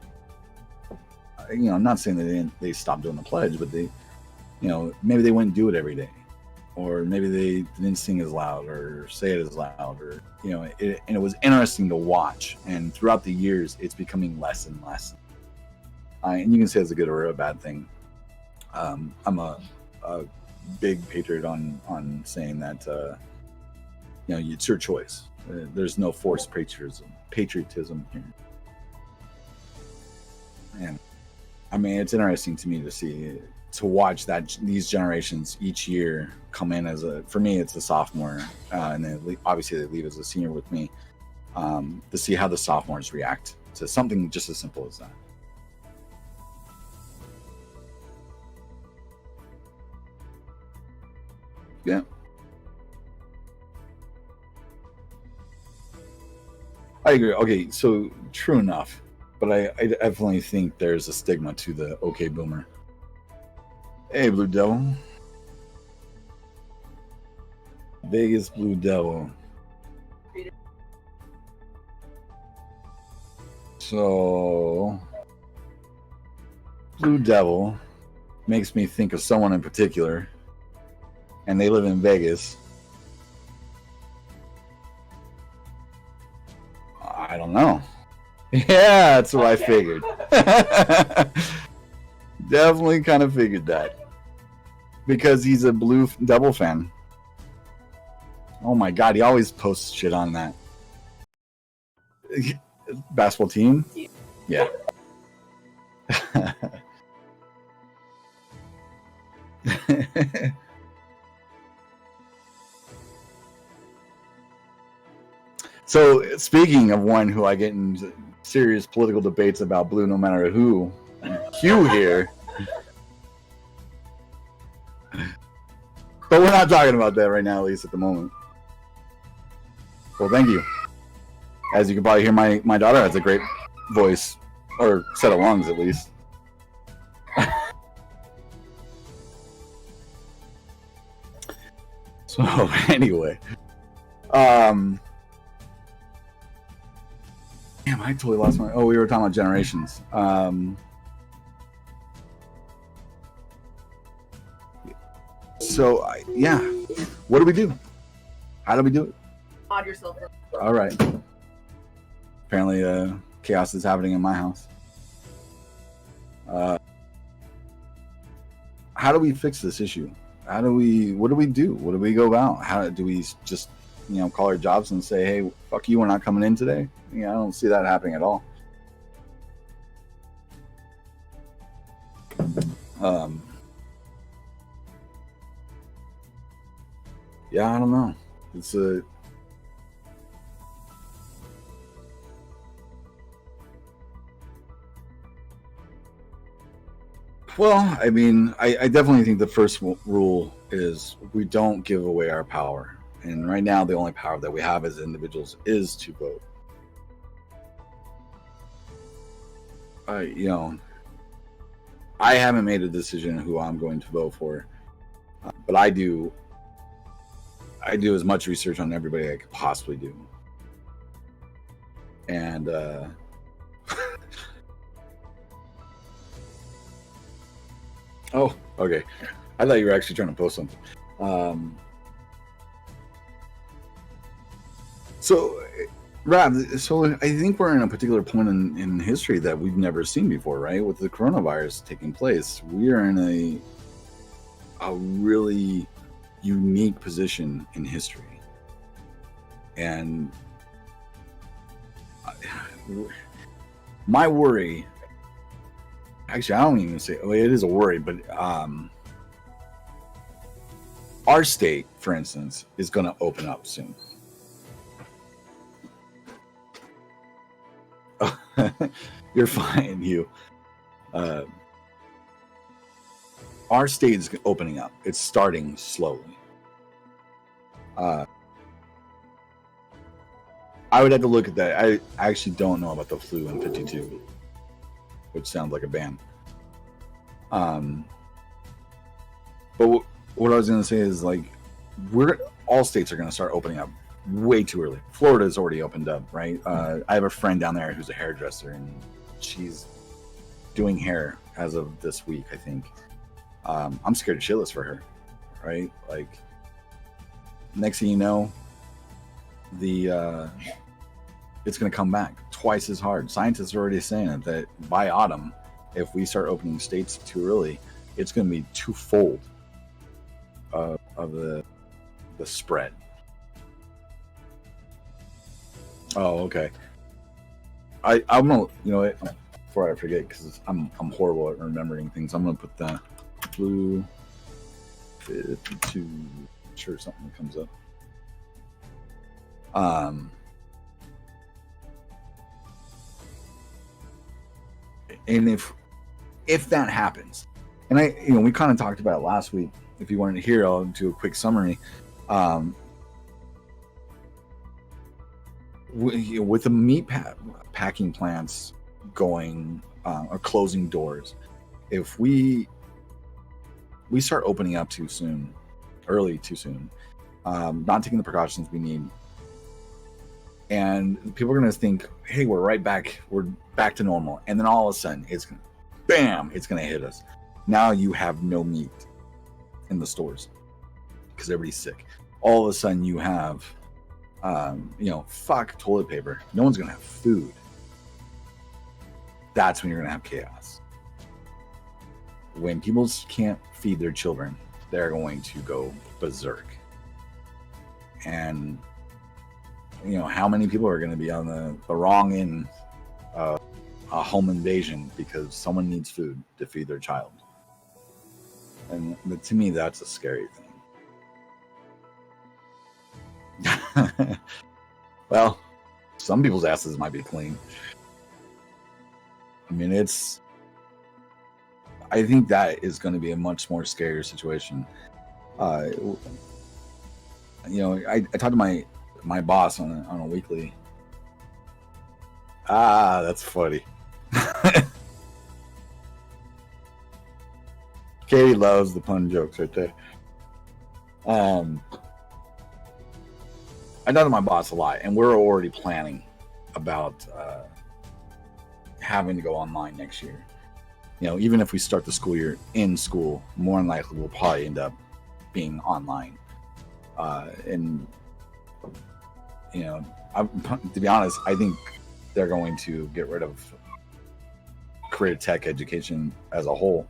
you know, I'm not saying they stopped doing the pledge, but they, you know, maybe they wouldn't do it every day, or maybe they didn't sing as loud or say it as loud, or you know, and it was interesting to watch. And throughout the years, it's becoming less and less. And you can say it's a good or a bad thing. I'm a big patriot on saying that you know, it's your choice. There's no forced patriotism here. And I mean, it's interesting to me to watch that these generations each year come in as for me, it's a sophomore, and then obviously they leave as a senior with me, to see how the sophomores react to something just as simple as that. Yeah. I agree. Okay, so true enough, but I definitely think there's a stigma to the okay boomer. Hey, Blue Devil. Vegas Blue Devil. So, Blue Devil makes me think of someone in particular, and they live in Vegas. I don't know. Yeah, that's what I figured. Definitely kind of figured that. Because he's a Blue Devil fan. Oh my god, he always posts shit on that. Basketball team? Yeah. So, speaking of one who I get in serious political debates about blue no matter who, Hugh here. But we're not talking about that right now, at least at the moment. Well, thank you. As you can probably hear, my daughter has a great voice, or set of lungs at least. So, anyway. Damn, I totally lost my... Oh, we were talking about generations. So, yeah. What do we do? How do we do it? Mod yourself. All right. Apparently, chaos is happening in my house. How do we fix this issue? What do we do? What do we go about? How do we just, you know, call our jobs and say, hey, fuck you, we're not coming in today? Yeah, I don't see that happening at all. Yeah, I don't know. It's a... Well, I mean, I definitely think the first rule is we don't give away our power. And right now, the only power that we have as individuals is to vote. You know, I haven't made a decision who I'm going to vote for, but I do. I do as much research on everybody I could possibly do, and oh, okay. I thought you were actually trying to post something. So, Rob, so I think we're in a particular point in history that we've never seen before, right? With the coronavirus taking place, we are in a really unique position in history. And my worry, actually, I don't even say, well, it is a worry, but our state, for instance, is going to open up soon. You're fine, you. Our state is opening up. It's starting slowly. I would have to look at that. I actually don't know about the flu in 52, which sounds like a band. But what I was going to say is, like, all states are going to start opening up way too early. Florida's already opened up, right? I have a friend down there who's a hairdresser, and she's doing hair as of this week, I think. I'm scared shitless for her, right? Like, next thing you know, it's going to come back twice as hard. Scientists are already saying that by autumn, if we start opening states too early, it's going to be twofold of the spread. Oh, okay. I'm gonna, you know, before I forget, because I'm horrible at remembering things. I'm gonna put the flu 52. Sure, something comes up. And if that happens, and we kind of talked about it last week. If you wanted to hear, I'll do a quick summary. With the meat packing plants going or closing doors, if we start opening up too soon, not taking the precautions we need, and people are going to think, hey, we're back to normal, and then all of a sudden it's going to hit us. Now you have no meat in the stores because everybody's sick. All of a sudden you have fuck toilet paper. No one's gonna have food. That's when you're gonna have chaos. When people can't feed their children, they're going to go berserk. And how many people are going to be on the wrong end of a home invasion because someone needs food to feed their child? And to me, that's a scary thing. Well, some people's asses might be clean. I mean, I think that is going to be a much more scarier situation. I talked to my boss on a weekly. That's funny. Katie loves the pun jokes right there. I talk to my boss a lot, and we're already planning about having to go online next year. Even if we start the school year in school, more than likely we'll probably end up being online. And to be honest, I think they're going to get rid of creative tech education as a whole.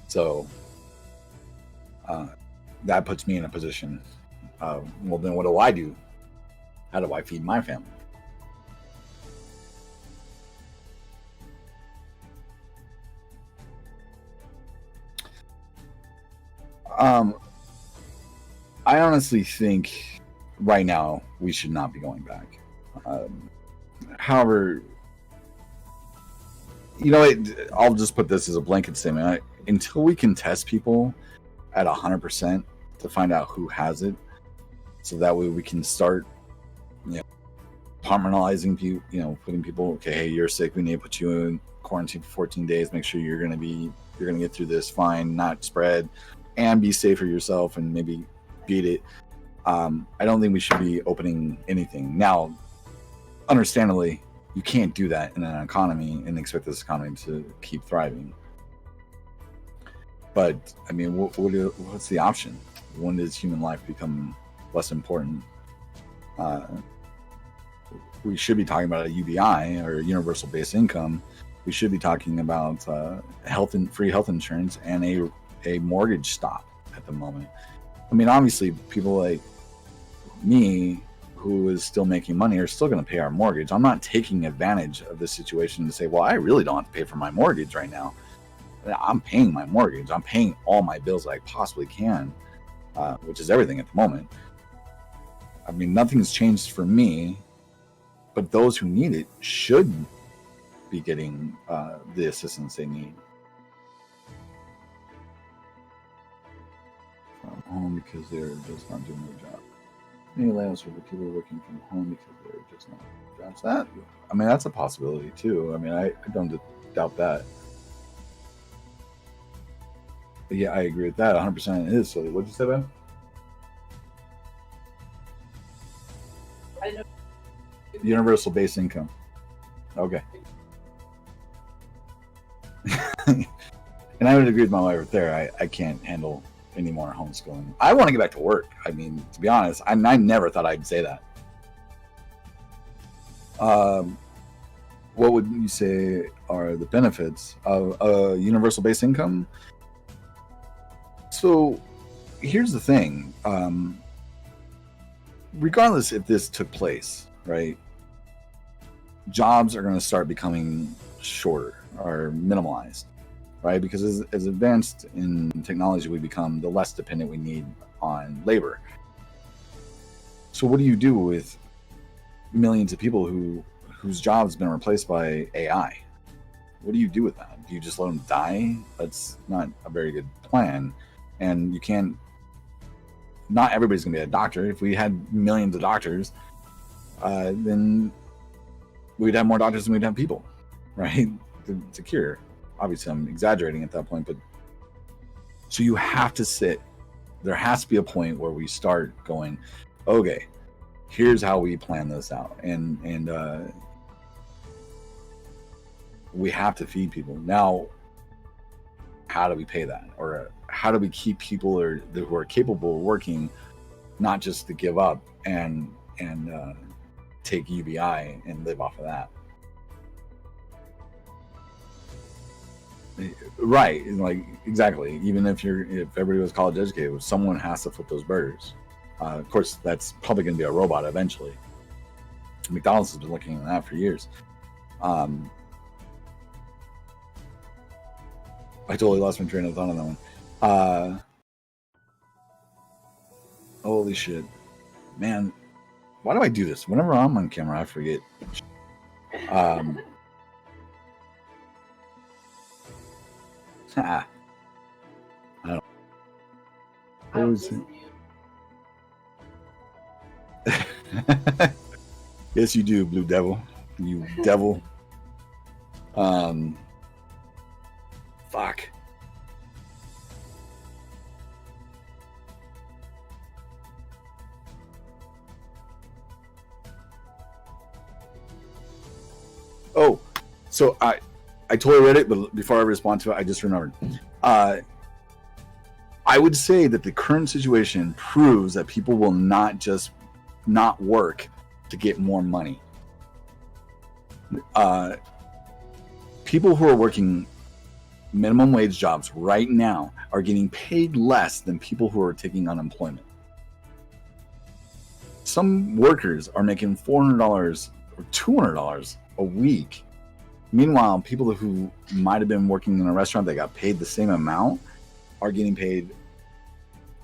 So that puts me in a position of, well, then what do I do? How do I feed my family? I honestly think right now we should not be going back. However, I'll just put this as a blanket statement. until we can test people at 100% to find out who has it, so that way we can start, compartmentalizing people, putting people, okay, hey, you're sick, we need to put you in quarantine for 14 days, make sure you're going to get through this fine, not spread, and be safe for yourself, and maybe beat it. I don't think we should be opening anything now. Understandably, you can't do that in an economy and expect this economy to keep thriving. But I mean, what's the option? When does human life become less important? We should be talking about a UBI, or universal basic income. We should be talking about free health insurance and a mortgage stop at the moment. I mean, obviously, people like me, who is still making money, are still going to pay our mortgage. I'm not taking advantage of this situation to say, well, I really don't have to pay for my mortgage right now. I'm paying my mortgage. I'm paying all my bills that I possibly can, which is everything at the moment. I mean, nothing's changed for me, but those who need it should be getting the assistance they need. From home because they're just not doing their job. Many layoffs where people are working from home because they're just not doing jobs. That's a possibility too. I mean, I don't doubt that. But yeah, I agree with that 100%. It is silly. What'd you say, Ben? I didn't know. Universal base income. Okay. And I would agree with my wife right there. I can't handle any more homeschooling. I want to get back to work. I mean, to be honest, I never thought I'd say that. What would you say are the benefits of a universal base income? So here's the thing. Regardless if this took place, right, jobs are going to start becoming shorter or minimalized, right? Because as advanced in technology we become, the less dependent we need on labor. So what do you do with millions of people whose jobs have been replaced by AI? What do you do with that? Do you just let them die? That's not a very good plan. And you can't, not everybody's going to be a doctor. If we had millions of doctors, then we'd have more doctors than we'd have people, right? To cure. Obviously, I'm exaggerating at that point, but so you have to sit. There has to be a point where we start going, okay, here's how we plan this out, and we have to feed people. Now, how do we pay that, or how do we keep people who are capable of working, not just to give up and take UBI and live off of that? Right, like exactly. Even if everybody was college educated, someone has to flip those burgers. Of course, that's probably going to be a robot eventually. McDonald's has been looking at that for years. I totally lost my train of thought on that one. Holy shit, man! Why do I do this? Whenever I'm on camera, I forget. I don't. What was it? Yes, you do, Blue Devil. You devil. Fuck. Oh, so I totally read it, but before I respond to it, I just remembered. I would say that the current situation proves that people will not just not work to get more money. People who are working minimum wage jobs right now are getting paid less than people who are taking unemployment. Some workers are making $400 or $200 a week. Meanwhile, people who might have been working in a restaurant that got paid the same amount are getting paid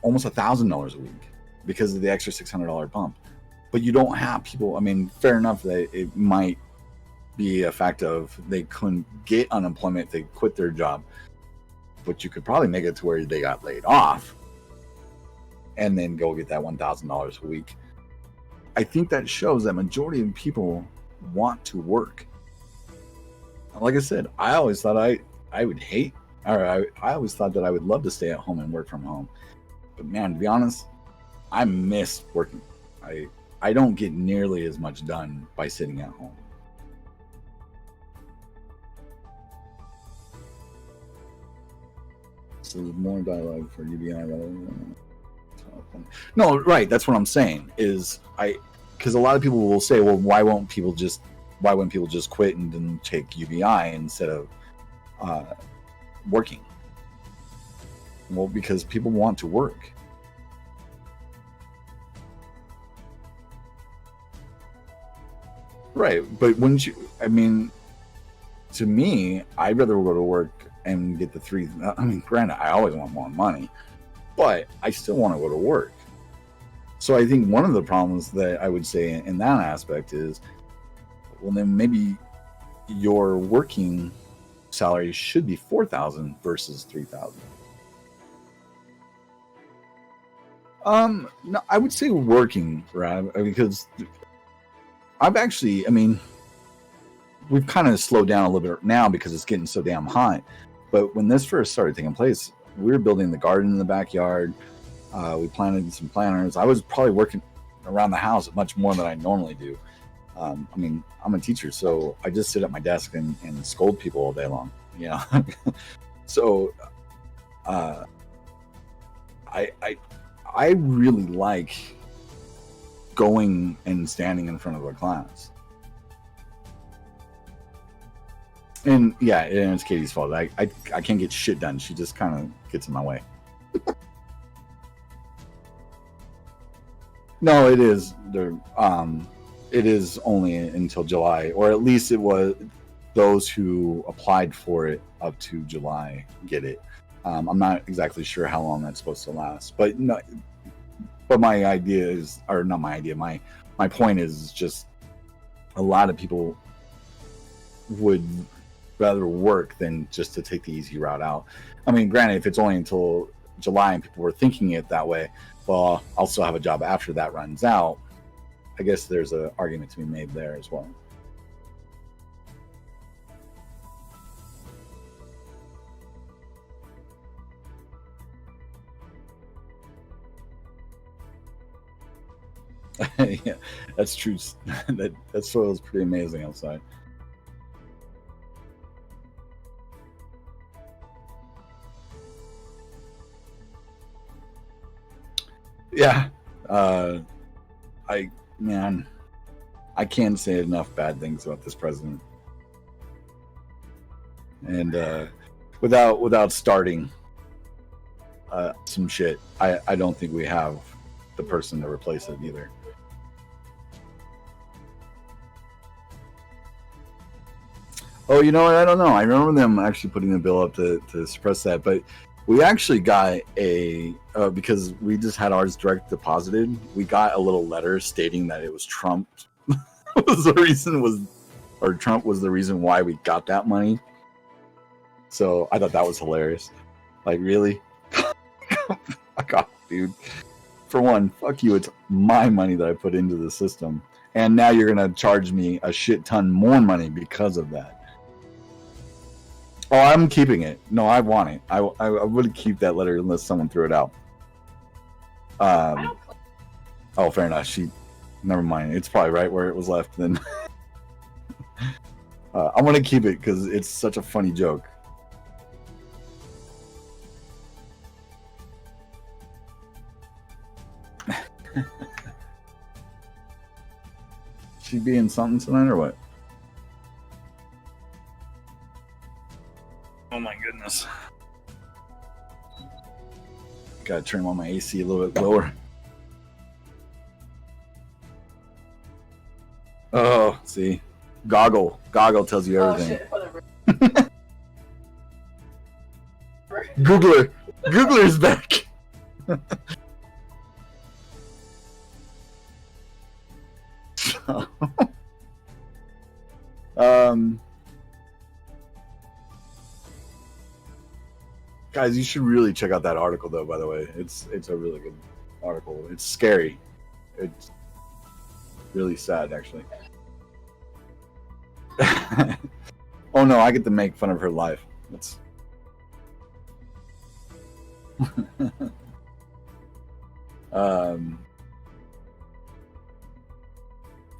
almost $1,000 a week because of the extra $600 bump. But you don't have people. I mean, fair enough that it might be a fact of they couldn't get unemployment, they quit their job. but you could probably make it to where they got laid off and then go get that $1,000 a week. I think that shows that majority of people want to work. Like I said, I always thought I would hate, or I always thought that I would love to stay at home and work from home. But man, to be honest, I miss working. I don't get nearly as much done by sitting at home. So there's more dialogue for UBI rather than... No, right. That's what I'm saying. Because a lot of people will say, well, why wouldn't people just quit and then take UBI instead of working? Well, because people want to work. Right, but wouldn't you? I mean, to me, I'd rather go to work and get the three. I mean, granted, I always want more money, but I still want to go to work. So I think one of the problems that I would say in that aspect is, well, then maybe your working salary should be $4,000 versus $3,000. No, I would say working, right? Because I've actually, I mean, we've kind of slowed down a little bit now because it's getting so damn hot. But when this first started taking place, we were building the garden in the backyard. We planted some planters. I was probably working around the house much more than I normally do. I mean, I'm a teacher, so I just sit at my desk and scold people all day long, you know. So I really like going and standing in front of a class. And yeah, and it's Katie's fault. I can't get shit done. She just kind of gets in my way. No, it is there. It is only until July, or at least it was those who applied for it up to July get it. I'm not exactly sure how long that's supposed to last, but no. But my idea is, or not my idea. My point is just a lot of people would rather work than just to take the easy route out. I mean, granted, if it's only until July and people were thinking it that way, well, I'll still have a job after that runs out. I guess there's an argument to be made there as well. Yeah, that's true. that soil is pretty amazing outside. Yeah, I can't say enough bad things about this president, and without starting some shit, I don't think we have the person to replace it either. Oh, you know what? I don't know. I remember them actually putting the bill up to suppress that, but we actually got a because we just had ours direct deposited. We got a little letter stating that it was Trump was the reason Trump was the reason why we got that money. So I thought that was hilarious. Like, really? Fuck off, dude. For one, fuck you. It's my money that I put into the system, and now you're gonna charge me a shit ton more money because of that. Oh, I'm keeping it. No, I want it. I would keep that letter unless someone threw it out. Oh, fair enough. Never mind. It's probably right where it was left then. I'm gonna keep it because it's such a funny joke. She being something tonight or what? Oh my goodness. Gotta turn on my AC a little bit lower. Oh, see. Goggle tells you everything. Oh, shit, whatever. Googler's back. Guys, you should really check out that article, though. By the way, it's a really good article. It's scary. It's really sad, actually. Oh no, I get to make fun of her life. That's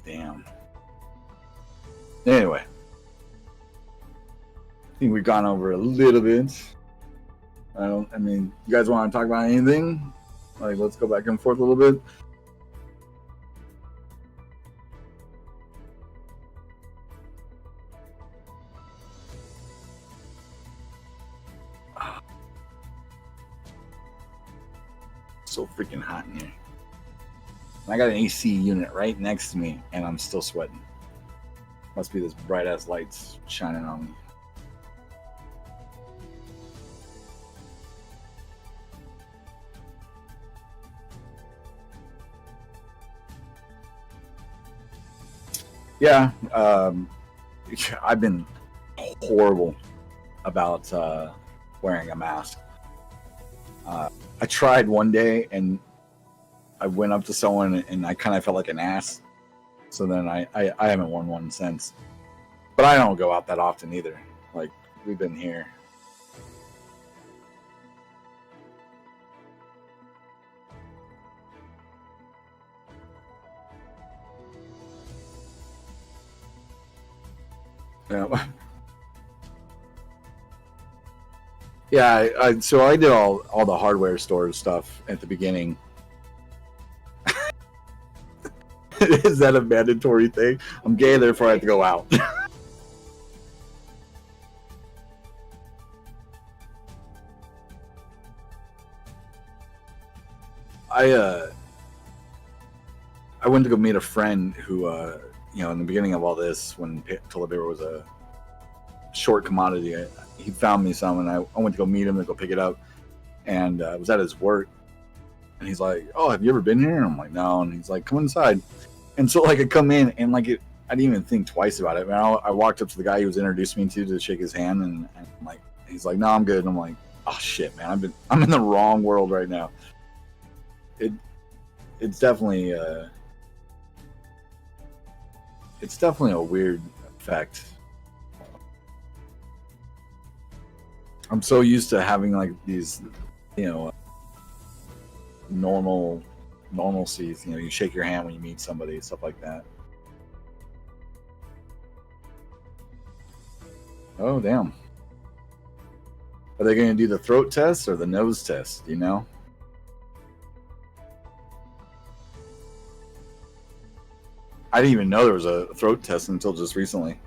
damn. Anyway, I think we've gone over a little bit. I mean, you guys want to talk about anything? Like, let's go back and forth a little bit. So freaking hot in here. I got an AC unit right next to me, and I'm still sweating. Must be this bright ass lights shining on me. Yeah, I've been horrible about wearing a mask. I tried one day, and I went up to someone, and I kind of felt like an ass. So then I haven't worn one since. But I don't go out that often either. Like, we've been here. Yeah. Yeah, so I did all the hardware store stuff at the beginning. Is that a mandatory thing? I'm gay, therefore I have to go out. I went to go meet a friend who, in the beginning of all this, when toilet paper was a short commodity, he found me some, and I went to go meet him to go pick it up, and I was at his work, and he's like, "Oh, have you ever been here?" And I'm like, "No," and he's like, "Come inside." And so, like, I come in, and like, I didn't even think twice about it. I walked up to the guy he was introduced me to shake his hand, and like, he's like, "No, I'm good." And I'm like, "Oh shit, man, I'm in the wrong world right now." It's definitely a weird effect. I'm so used to having like these, normalcies. You shake your hand when you meet somebody, stuff like that. Oh damn! Are they going to do the throat test or the nose test? Do you know? I didn't even know there was a throat test until just recently.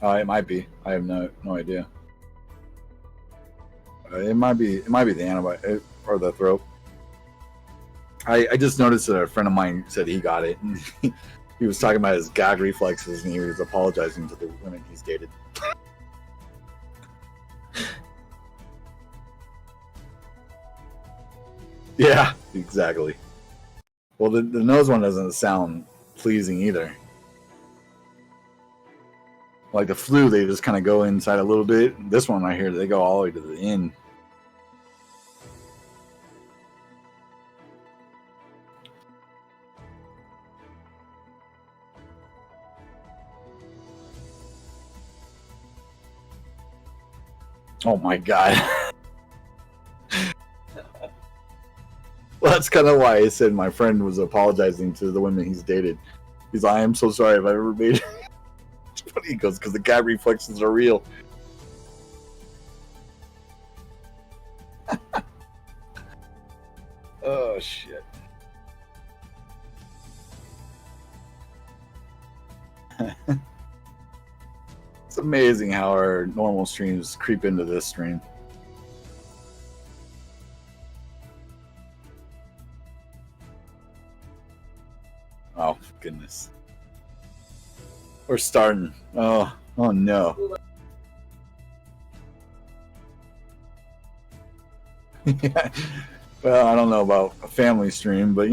It might be. I have no idea. It might be the antibiotic or the throat. I just noticed that a friend of mine said he got it, and he was talking about his gag reflexes, and he was apologizing to the women he's dated. Yeah, exactly. Well, the nose one doesn't sound pleasing either. Like the flu, they just kind of go inside a little bit. This one right here, they go all the way to the end. Oh my god. Well, that's kind of why I said my friend was apologizing to the women he's dated. He's like, "I am so sorry if I ever made." He goes, "Because the gag reflexes are real." Oh shit. It's amazing how our normal streams creep into this stream. Oh goodness. We're starting. Oh no. Yeah. Well, I don't know about a family stream, but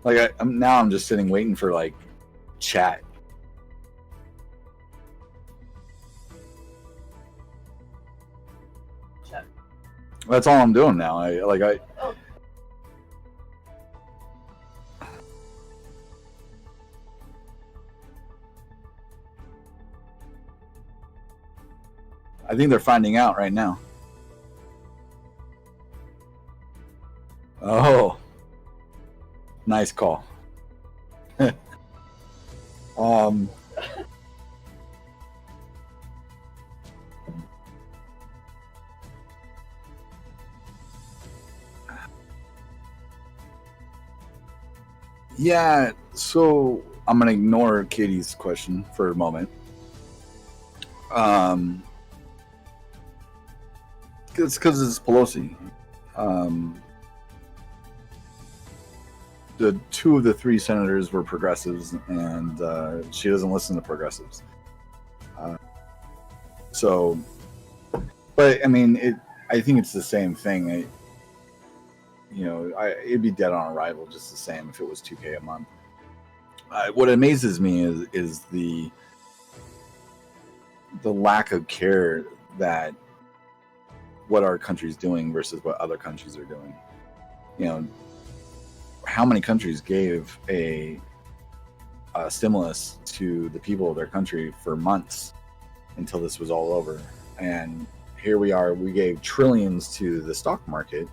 Like I'm just sitting waiting for like chat. Chat. That's all I'm doing now. Oh. I think they're finding out right now. Oh, nice call. Yeah, so I'm gonna ignore Katie's question for a moment. It's because it's Pelosi. The two of the three senators were progressives, and she doesn't listen to progressives. But I mean, I think it's the same thing. It'd be dead on arrival just the same if it was $2K a month. What amazes me is the lack of care that what our country's doing versus what other countries are doing. How many countries gave a stimulus to the people of their country for months until this was all over? And here we are, we gave trillions to the stock market,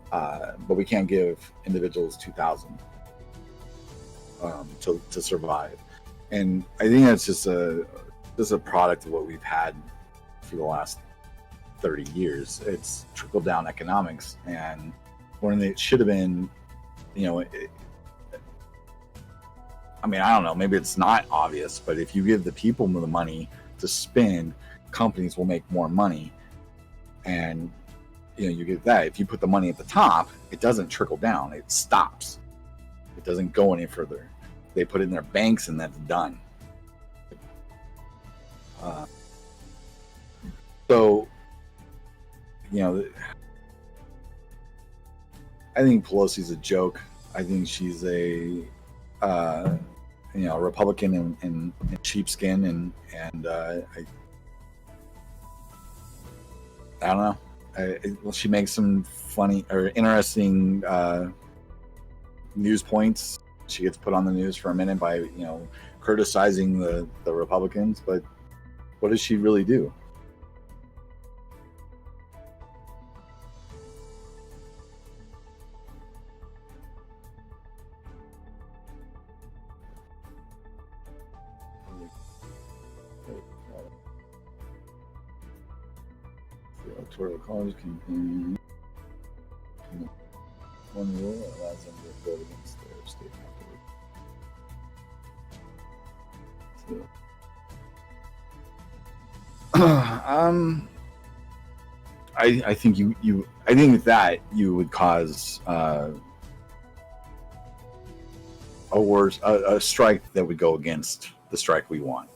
but we can't give individuals 2,000 to survive. And I think that's just a product of what we've had for the last 30 years. It's trickle down economics, and when it should have been, I mean, I don't know, maybe it's not obvious, but if you give the people the money to spend, companies will make more money. And you get that. If you put the money at the top, it doesn't trickle down, it stops. It doesn't go any further. They put it in their banks and that's done. So I think Pelosi's a joke. I think she's a Republican in sheepskin, and I don't know. She makes some funny or interesting news points. She gets put on the news for a minute by criticizing the Republicans, but what does she really do? Electoral college campaign. One rule allows them to vote against their state afterward. I think I think that you would cause a strike that would go against the strike we want.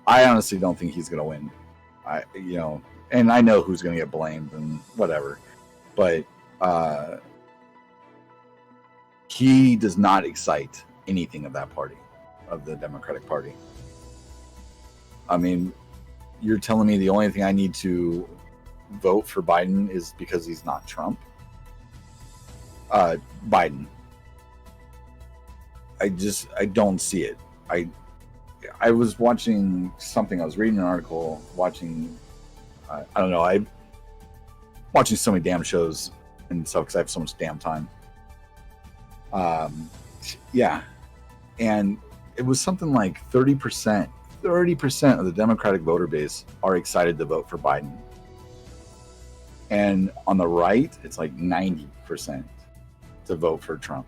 I honestly don't think he's going to win. And I know who's going to get blamed and whatever, but he does not excite anything of that party, of the Democratic Party. I mean, you're telling me the only thing I need to vote for Biden is because he's not Trump? Biden. I don't see it. I was watching something. I was reading an article, watching. I don't know. I'm watching so many damn shows and stuff because I have so much damn time. Yeah, and it was something like 30% of the Democratic voter base are excited to vote for Biden, and on the right, it's like 90% to vote for Trump.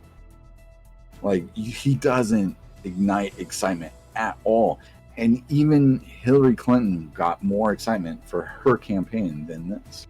Like, he doesn't ignite excitement at all. And even Hillary Clinton got more excitement for her campaign than this.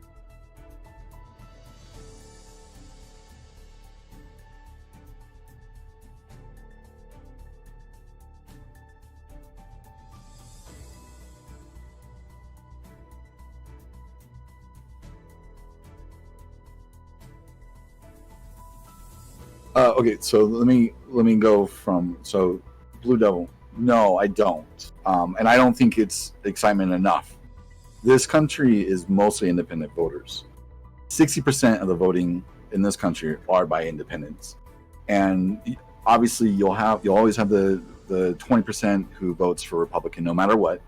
Okay, so let me go from Blue Devil. No, I don't, and I don't think it's excitement enough. This country is mostly independent voters. 60% of the voting in this country are by independents, and obviously you'll always have the 20% who votes for Republican no matter what,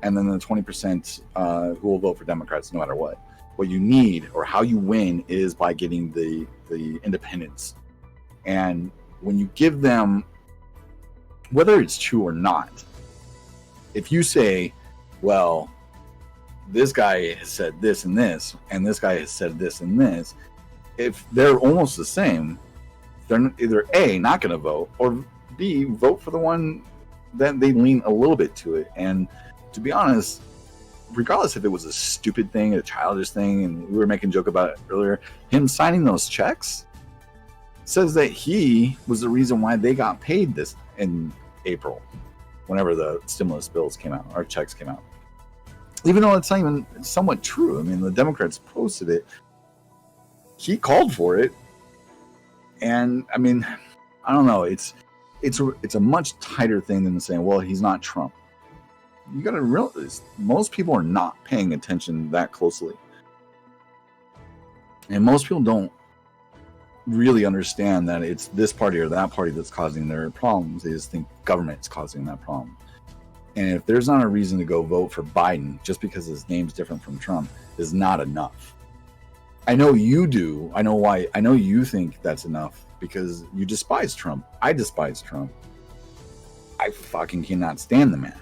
and then the 20% who will vote for Democrats no matter what. What you need or how you win is by getting the independents. And when you give them, whether it's true or not, if you say, well, this guy has said this and this, and this guy has said this and this, if they're almost the same, they're either A, not going to vote, or B, vote for the one that they lean a little bit to it. And to be honest, regardless if it was a stupid thing, a childish thing, and we were making a joke about it earlier, him signing those checks says that he was the reason why they got paid this in April, whenever the stimulus bills came out, or checks came out. Even though it's not even somewhat true. I mean, the Democrats posted it. He called for it. And I mean, I don't know. It's a much tighter thing than saying, well, he's not Trump. You got to realize most people are not paying attention that closely. And most people don't really understand that it's this party or that party that's causing their problems. They just think government's causing that problem. And if there's not a reason to go vote for Biden just because his name's different from Trump is not enough. I know you do. I know why. I know you think that's enough because you despise Trump. I despise Trump. I fucking cannot stand the man.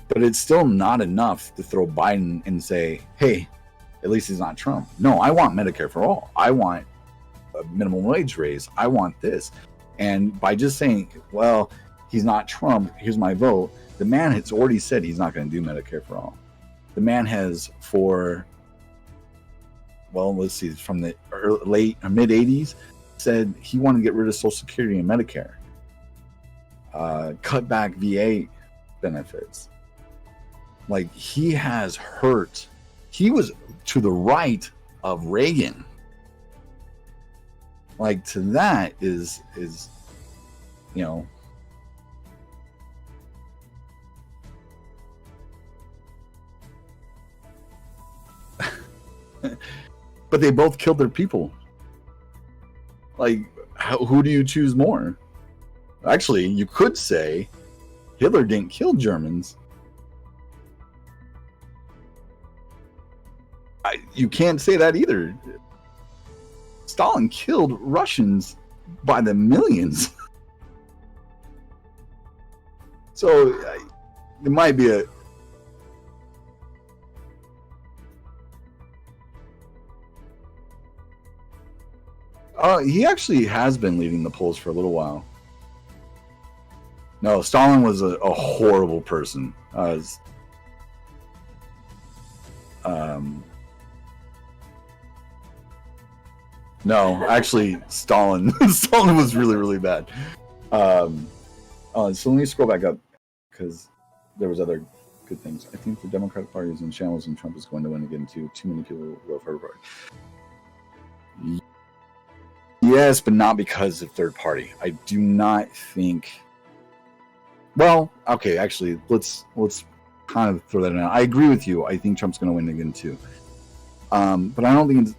But it's still not enough to throw Biden and say, hey, at least he's not Trump. No, I want Medicare for all. I want a minimum wage raise. I want this. And by just saying, well, he's not Trump, here's my vote, the man has already said he's not going to do Medicare for all. The man has from the late or mid 80s, said he wanted to get rid of Social Security and Medicare, cut back VA benefits. Like, he has hurt. He was to the right of Reagan. Like, to that is you know, but they both killed their people. Like, who do you choose more? Actually, you could say Hitler didn't kill Germans. You can't say that either. Stalin killed Russians by the millions. So it might be a... he actually has been leading the polls for a little while. No, Stalin was a horrible person. No, actually, Stalin was really, really bad. So let me scroll back up because there was other good things. I think the Democratic Party is in shambles and Trump is going to win again too. Too many people will vote for everybody. Yes, but not because of third party. I do not think. Well, okay, actually, let's kind of throw that in. I agree with you. I think Trump's going to win again too. But I don't think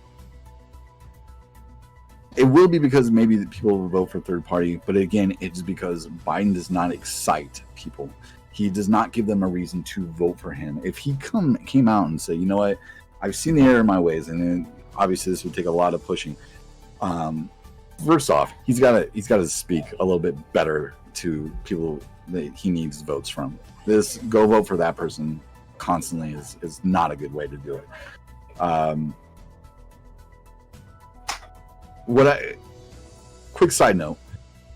it will be because maybe people will vote for third party. But again, it's because Biden does not excite people. He does not give them a reason to vote for him. If he came out and said, you know what, I've seen the error in my ways, and then obviously this would take a lot of pushing. First off, he's got to speak a little bit better to people that he needs votes from. This go vote for that person constantly is not a good way to do it. Quick side note,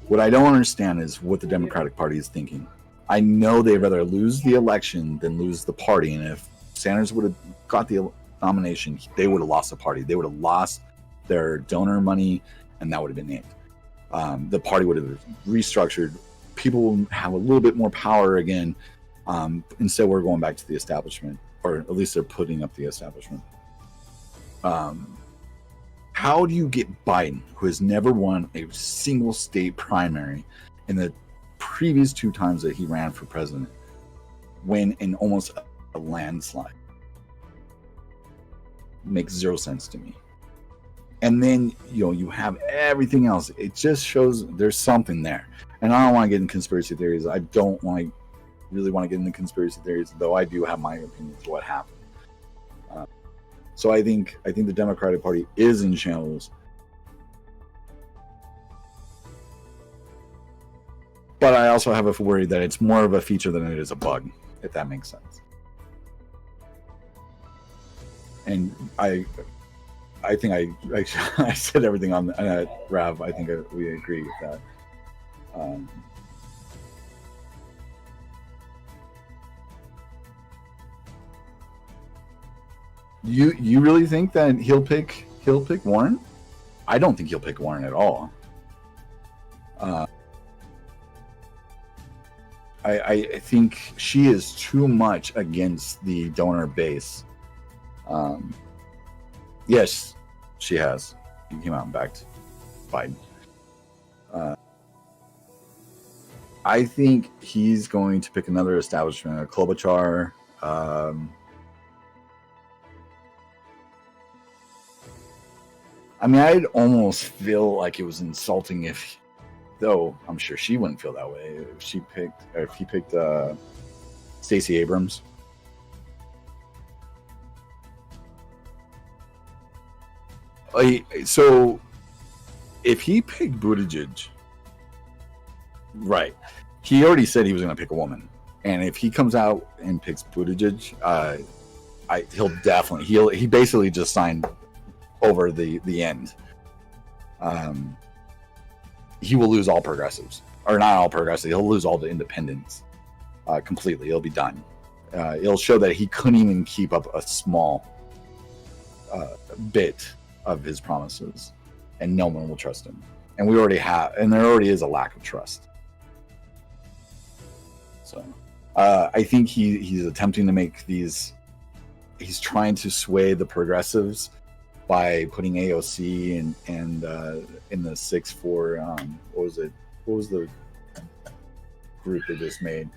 what I don't understand is what the Democratic Party is thinking. I know they'd rather lose the election than lose the party, and if Sanders would have got the nomination, they would have lost the party. They would have lost their donor money, and that would have been it. The party would have restructured. People will have a little bit more power again. Instead, we're going back to the establishment, or at least they're putting up the establishment. How do you get Biden, who has never won a single state primary in the previous 2 times that he ran for president, win in almost a landslide? Makes zero sense to me. And then you have everything else. It just shows there's something there. And I don't want to get into conspiracy theories. I don't really want to get into conspiracy theories, though I do have my opinions of what happened. So I think the Democratic Party is in shambles. But I also have a worry that it's more of a feature than it is a bug, if that makes sense. And I think I said everything on Rav. I think we agree with that. You really think that he'll pick Warren? I don't think he'll pick Warren at all. I think she is too much against the donor base. Yes, she has. He came out and backed Biden. I think he's going to pick another establishment, a Klobuchar. I mean, I'd almost feel like it was insulting though I'm sure she wouldn't feel that way, if he picked Stacey Abrams. So if he picked Buttigieg, right, he already said he was going to pick a woman, and if he comes out and picks Buttigieg, he basically just signed over the end. He will lose all progressives, or not all progressives. He'll lose all the independents completely. He'll be done. It'll show that he couldn't even keep up a small bit of his promises, and no one will trust him. And we already have, and there already is a lack of trust. So I think he's attempting to make these. He's trying to sway the progressives by putting AOC and in the 6-4. What was it? What was the group they just made?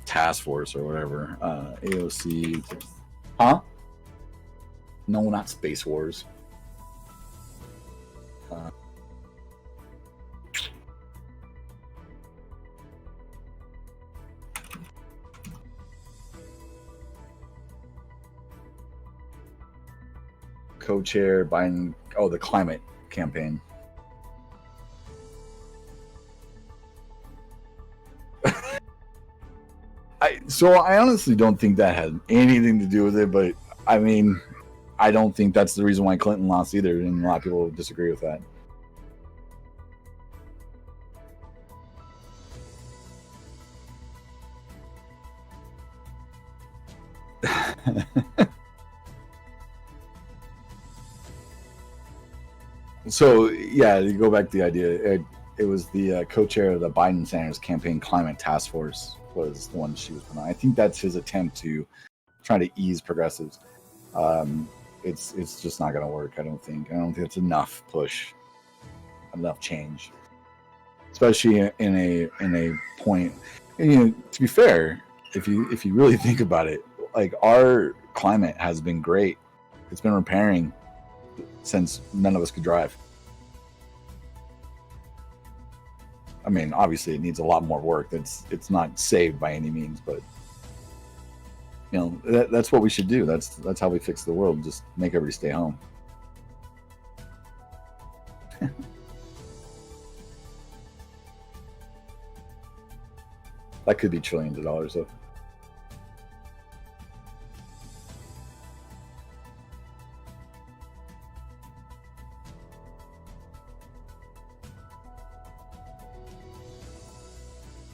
Task Force or whatever. AOC. Huh? No, not Space Wars. Co-chair Biden. Oh, the climate campaign. I honestly don't think that had anything to do with it, but I mean, I don't think that's the reason why Clinton lost either, and a lot of people disagree with that. So yeah, you go back to the idea. It was the co-chair of the Biden-Sanders campaign climate task force was the one she was put on. I think that's his attempt to try to ease progressives. It's just not going to work. I don't think it's enough push, enough change, especially in a point. And, to be fair, if you really think about it, like, our climate has been great. It's been repairing since none of us could drive. I mean, obviously it needs a lot more work. It's not saved by any means, but that's what we should do. That's how we fix the world. Just make everybody stay home. That could be trillions of dollars, though.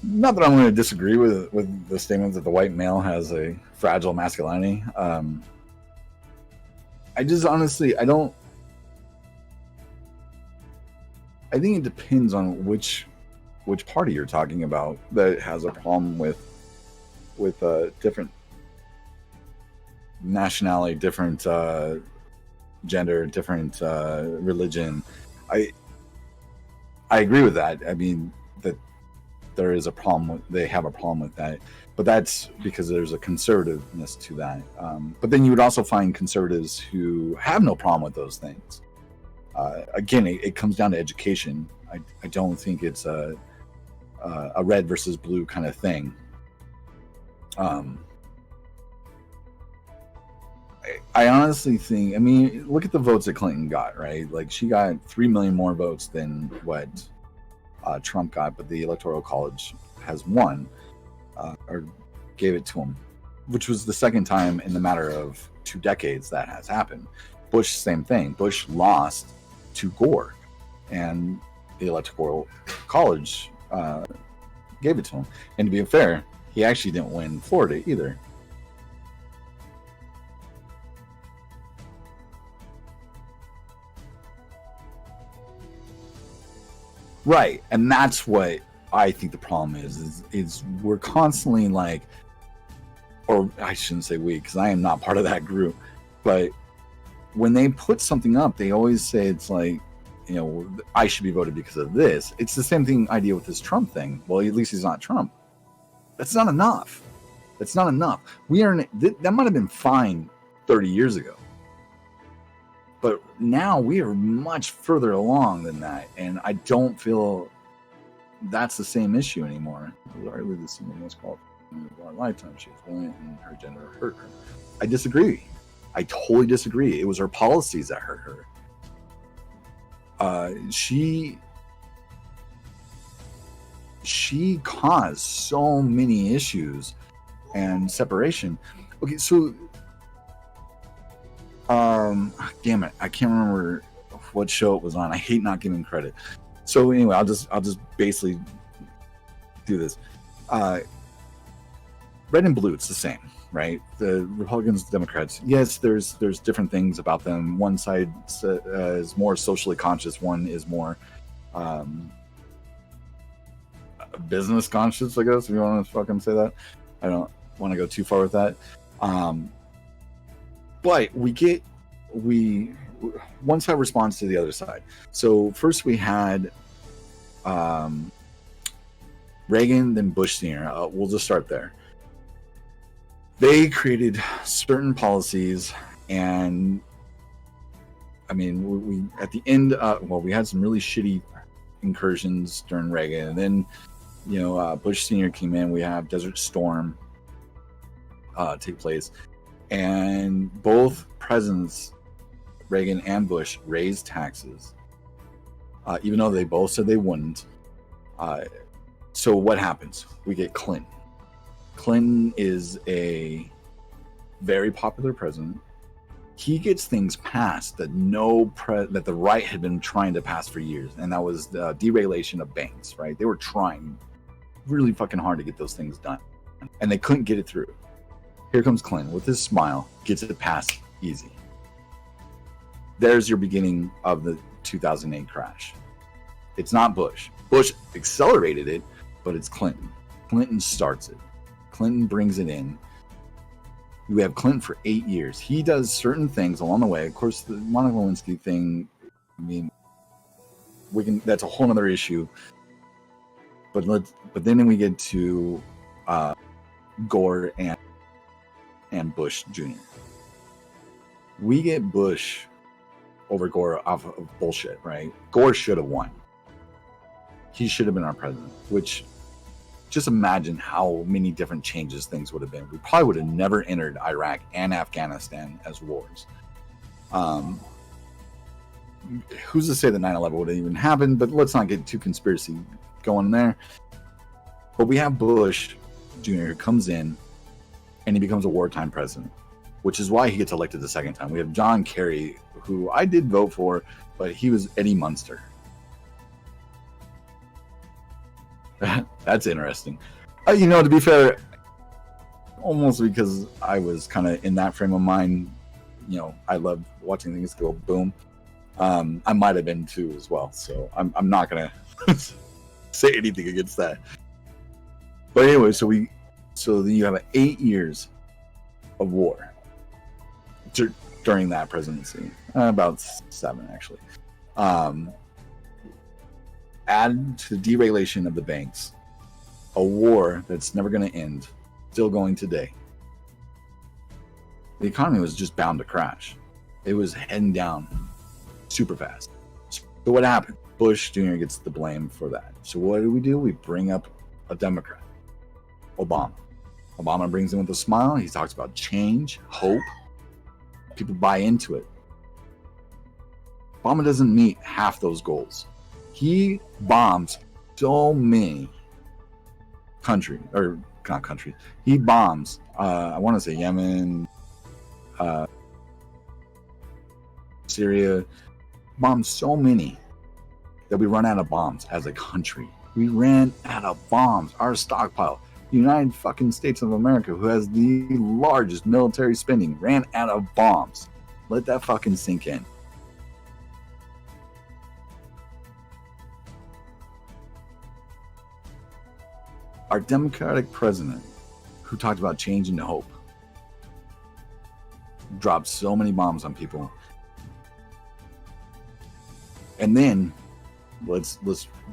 Not that I'm going to disagree with the statement that the white male has a fragile masculinity. I just honestly, I think it depends on which party you're talking about that has a problem with different nationality, different gender, different religion. I agree with that. I mean that there is a problem. They have a problem with that, but that's because there's a conservativeness to that. But then you would also find conservatives who have no problem with those things. Again, it comes down to education. I don't think it's a red versus blue kind of thing. I honestly think, I mean, look at the votes that Clinton got, right? Like, she got 3 million more votes than what Trump got, but the Electoral College has won, or gave it to him, which was the second time in the matter of 2 decades that has happened. Bush, same thing. Bush lost to Gore, and the Electoral College gave it to him. And to be fair, he actually didn't win Florida either. Right, and that's what I think the problem is we're constantly like, or I shouldn't say we, because I am not part of that group, but when they put something up, they always say it's like, you know, I should be voted because of this. It's the same thing idea with this Trump thing. Well, at least he's not Trump. That's not enough. That's not enough. That might have been fine 30 years ago. But now we are much further along than that, and I don't feel that's the same issue anymore. Hardly the same most qualified in our lifetime. She was willing, and her gender hurt her. I disagree. I totally disagree. It was her policies that hurt her. She caused so many issues and separation. Okay, so. Damn it, I can't remember what show it was on. I hate not giving credit. So anyway, I'll just basically do this. Red and blue, it's the same, right? The Republicans, Democrats, yes, there's different things about them. One side is more socially conscious. One is more business conscious, I guess, if you want to fucking say that. I don't want to go too far with that. But one side responds to the other side. So first we had Reagan, then Bush Sr. We'll just start there. They created certain policies, and I mean, we at the end, we had some really shitty incursions during Reagan, and then Bush Sr. came in. We have Desert Storm take place. And both presidents, Reagan and Bush, raised taxes, even though they both said they wouldn't. So what happens? We get Clinton. Clinton is a very popular president. He gets things passed that that the right had been trying to pass for years, and that was the deregulation of banks. Right? They were trying really fucking hard to get those things done, and they couldn't get it through. Here comes Clinton with his smile, gets it passed easy. There's your beginning of the 2008 crash. It's not Bush. Bush accelerated it, but it's Clinton. Clinton starts it. Clinton brings it in. We have Clinton for 8 years. He does certain things along the way. Of course, the Monica Lewinsky thing, I mean, that's a whole other issue. But then we get to Gore and Bush Jr. We get Bush over Gore off of bullshit, right? Gore should have won. He should have been our president, which, just imagine how many different changes things would have been. We probably would have never entered Iraq and Afghanistan as wars. Who's to say that 9/11 would have even happened? But let's not get too conspiracy going there. But we have Bush Jr. who comes in, and he becomes a wartime president, which is why he gets elected the second time. We have John Kerry, who I did vote for, but he was Eddie Munster. That's interesting. To be fair, almost because I was kind of in that frame of mind, I love watching things go boom. I might have been too as well, so I'm not gonna say anything against that. But anyway, so then you have 8 years of war. during that presidency, about 7 actually. Add to the deregulation of the banks, a war that's never going to end, still going today. The economy was just bound to crash. It was heading down super fast. So what happened? Bush Jr. gets the blame for that. So what do? We bring up a Democrat, Obama. Obama brings in with a smile. He talks about change, hope. People buy into it. Obama doesn't meet half those goals. He bombs so many countries, or not countries. He bombs, I want to say Yemen, Syria, bombs so many that we run out of bombs as a country. We ran out of bombs. Our stockpile, the United fucking States of America, who has the largest military spending, ran out of bombs. Let that fucking sink in. Our Democratic president, who talked about change and hope, dropped so many bombs on people. And then let's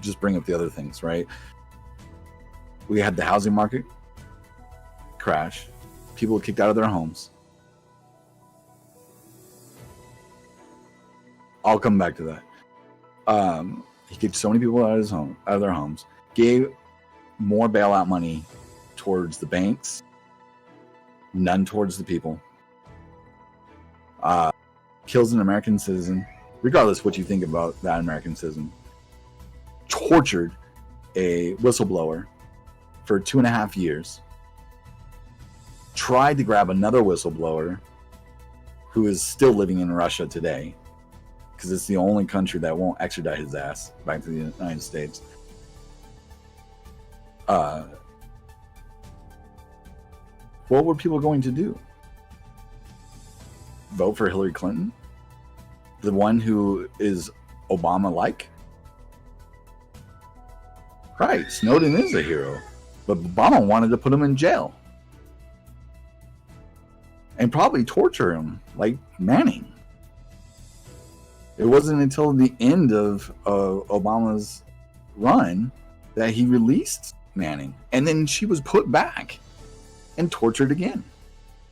just bring up the other things, right? We had the housing market crash. People kicked out of their homes. I'll come back to that. He kicked so many people out of their homes, gave more bailout money towards the banks, none towards the people. Kills an American citizen, regardless what you think about that American citizen. Tortured a whistleblower for 2.5 years. Tried to grab another whistleblower who is still living in Russia today, because it's the only country that won't extradite his ass back to the United States. What were people going to do? Vote for Hillary Clinton? The one who is Obama-like? Right, Snowden is a hero, but Obama wanted to put him in jail and probably torture him like Manning. It wasn't until the end of Obama's run that he released Manning, and then she was put back and tortured again.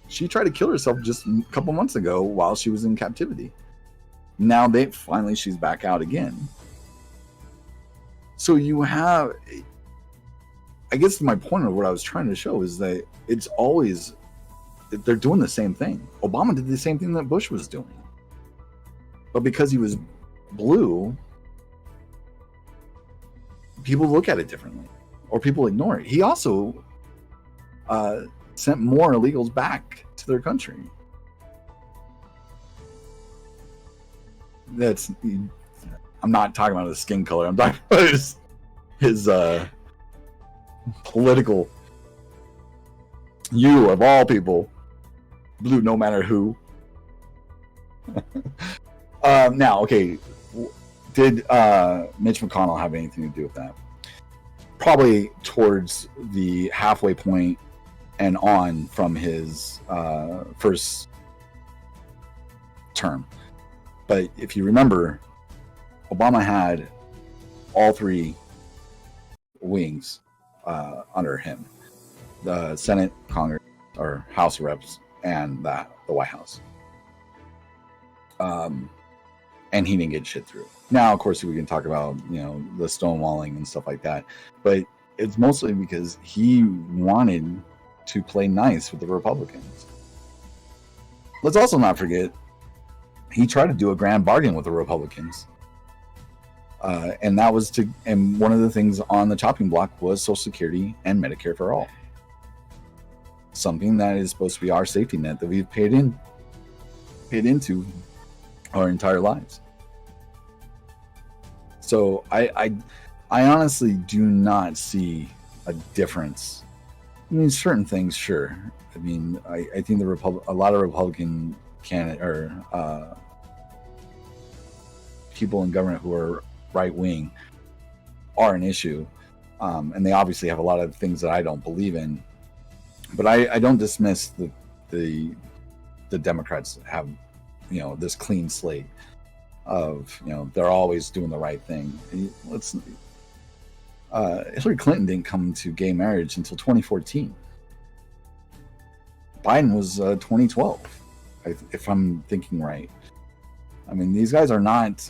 She tried to kill herself just a couple months ago while she was in captivity. Now she's back out again. So you have, I guess my point of what I was trying to show is that it's always, they're doing the same thing. Obama did the same thing that Bush was doing. But because he was blue, people look at it differently, or people ignore it. He also sent more illegals back to their country. I'm not talking about his skin color. I'm talking about his political, you of all people, blue no matter who. Now, okay, did Mitch McConnell have anything to do with that? Probably towards the halfway point and on from his first term. But if you remember, Obama had all 3 wings under him: the Senate, Congress, or House of Reps, and the White House. And he didn't get shit through. Now, of course, we can talk about, the stonewalling and stuff like that, but it's mostly because he wanted to play nice with the Republicans. Let's also not forget, he tried to do a grand bargain with the Republicans. And that was and one of the things on the chopping block was Social Security and Medicare for all. Something that is supposed to be our safety net that we've paid into our entire lives. So I honestly do not see a difference. I mean, certain things, sure. I mean, I think a lot of Republican people in government who are right wing are an issue, and they obviously have a lot of things that I don't believe in. But I don't dismiss the Democrats have this clean slate of they're always doing the right thing. Hillary Clinton didn't come to gay marriage until 2014. Biden was 2012, if I'm thinking right. I mean, these guys are not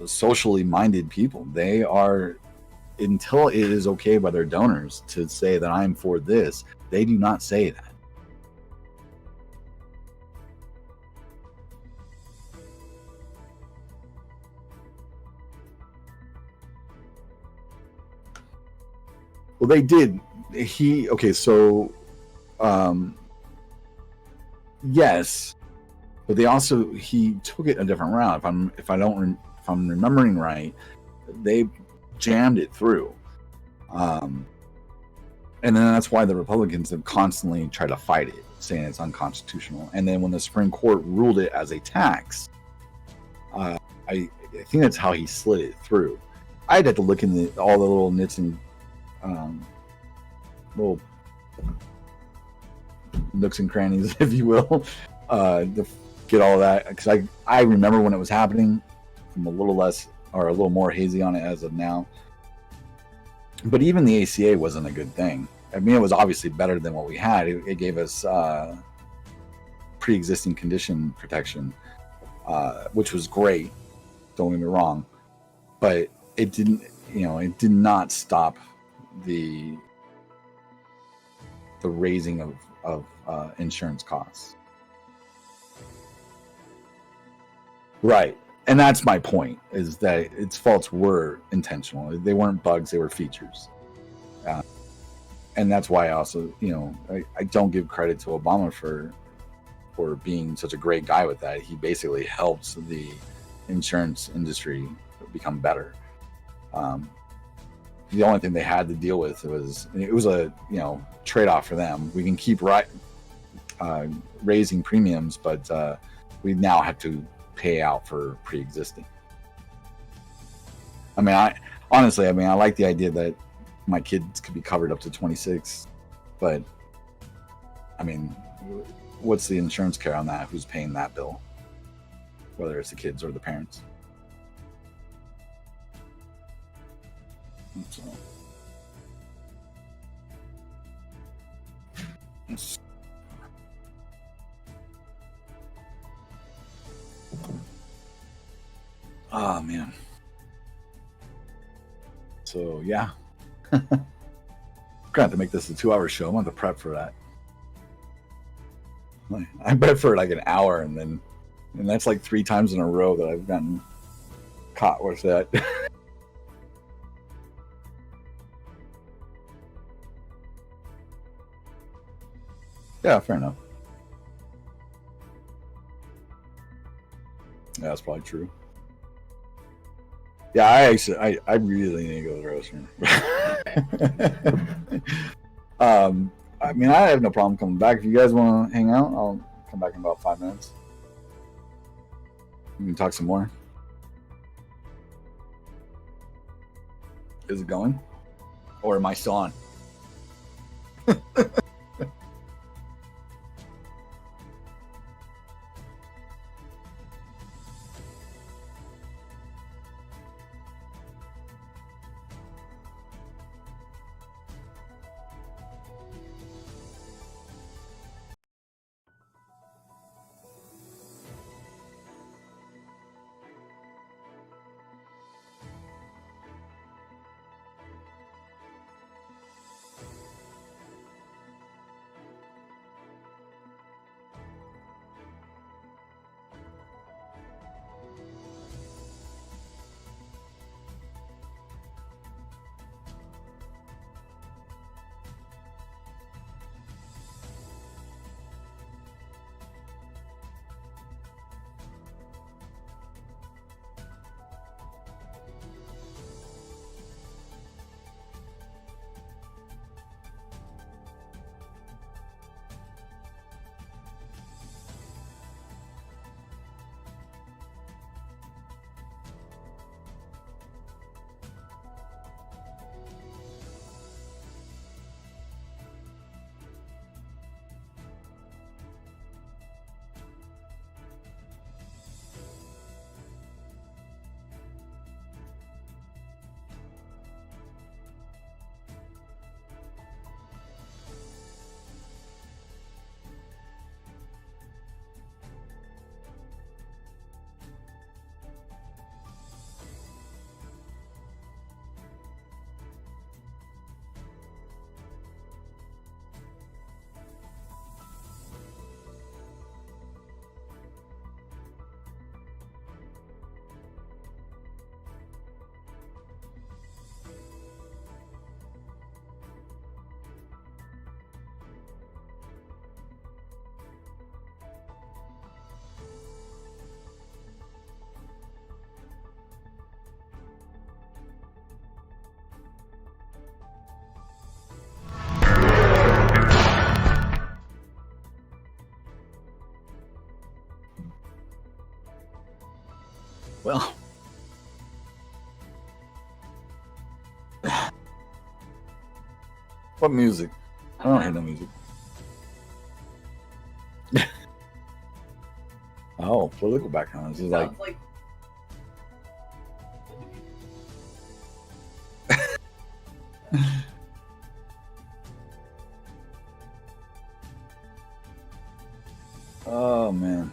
socially minded people. They are, until it is okay by their donors to say that I'm for this, they do not say that. Well, they did. So yes, but he took it a different route. If I'm remembering right, they jammed it through, and then that's why the Republicans have constantly tried to fight it, saying it's unconstitutional. And then when the Supreme Court ruled it as a tax, I think that's how he slid it through. I'd have to look in all the little nits and little nooks and crannies, if you will, to get all of that, because I remember when it was happening. I'm a little more hazy on it as of now. But even the ACA wasn't a good thing. I mean, it was obviously better than what we had. It gave us pre-existing condition protection, which was great. Don't get me wrong, but it didn't. It did not stop the raising of insurance costs. Right. And that's my point, is that its faults were intentional. They weren't bugs, they were features. And that's why I also, I don't give credit to Obama for being such a great guy with that. He basically helps the insurance industry become better. The only thing they had to deal with was a trade-off for them. We can keep raising premiums, but we now have to pay out for pre-existing. I mean, I like the idea that my kids could be covered up to 26, but I mean, what's the insurance care on that? Who's paying that bill? Whether it's the kids or the parents. So, oh man. So yeah. I'm gonna have to make this a 2-hour show. I'm gonna have to prep for that. I bet for like an hour, and that's like 3 times in a row that I've gotten caught with that. Yeah, fair enough. Yeah, that's probably true. Yeah, I really need to go to the restroom. I mean, I have no problem coming back. If you guys want to hang out, I'll come back in about 5 minutes. We can talk some more. Is it going? Or am I still on? What music? I don't hear no music. Oh, political background. This is like oh man.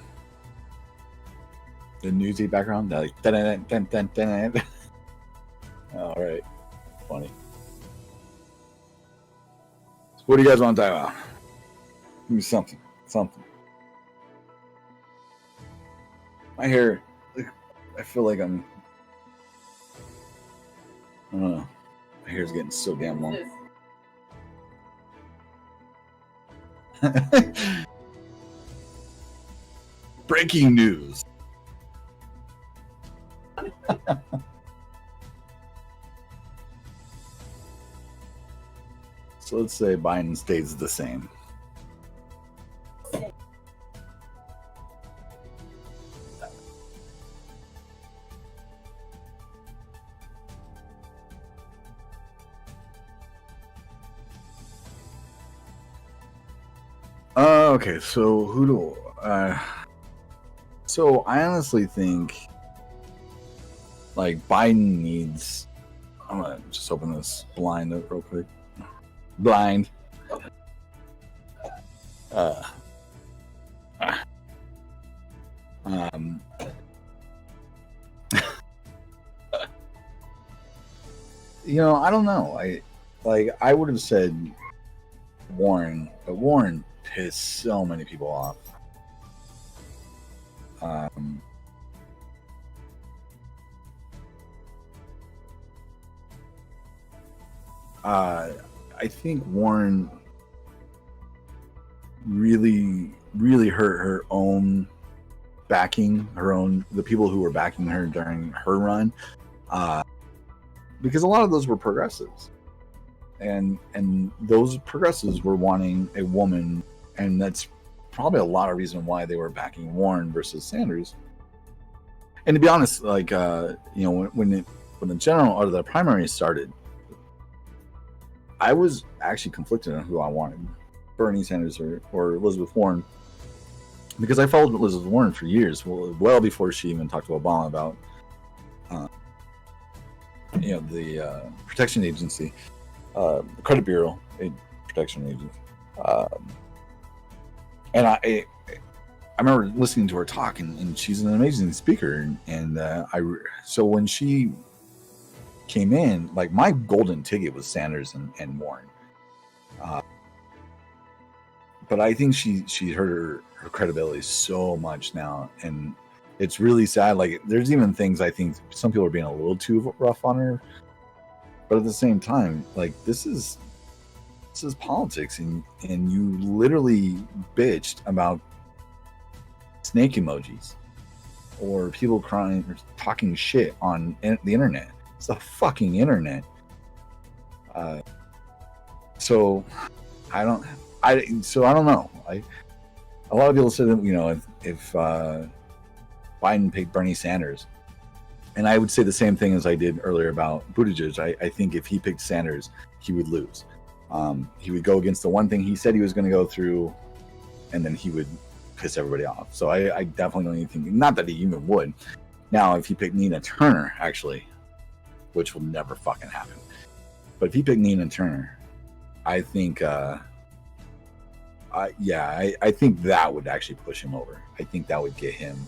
The newsy background, like all right, funny. So what do you guys want to talk about? Give me something. My hair, I feel like I don't know. My hair's getting so damn long. Breaking news. So let's say Biden stays the same. Okay, so so I honestly think like Biden needs. I'm gonna just open this blind up real quick. Blind. You know, I don't know. I would have said Warren, but Warren pissed so many people off. I think Warren really hurt her own backing, the people who were backing her during her run, because a lot of those were progressives, and those progressives were wanting a woman, and that's probably a lot of reason why they were backing Warren versus Sanders. And to be honest, like when the general or the primary started, I was actually conflicted on who I wanted, Bernie Sanders or Elizabeth Warren, because I followed Elizabeth Warren for years, well before she even talked to Obama about the protection agency, the credit bureau protection agency, and I remember listening to her talk, and she's an amazing speaker, and so when she came in, like my golden ticket was Sanders and Warren, but I think she hurt her credibility so much now, and it's really sad. Like there's even things I think some people are being a little too rough on her, but at the same time, like this is politics, and you literally bitched about snake emojis or people crying or talking shit on the internet. It's the fucking internet. So I don't know. A lot of people said that, if Biden picked Bernie Sanders, and I would say the same thing as I did earlier about Buttigieg. I think if he picked Sanders, he would lose. He would go against the one thing he said he was going to go through, and then he would piss everybody off. So I definitely don't even think, not that he even would. Now, if he picked Nina Turner, actually, which will never fucking happen, but if he picked Nina Turner, I think, I think that would actually push him over. I think that would get him,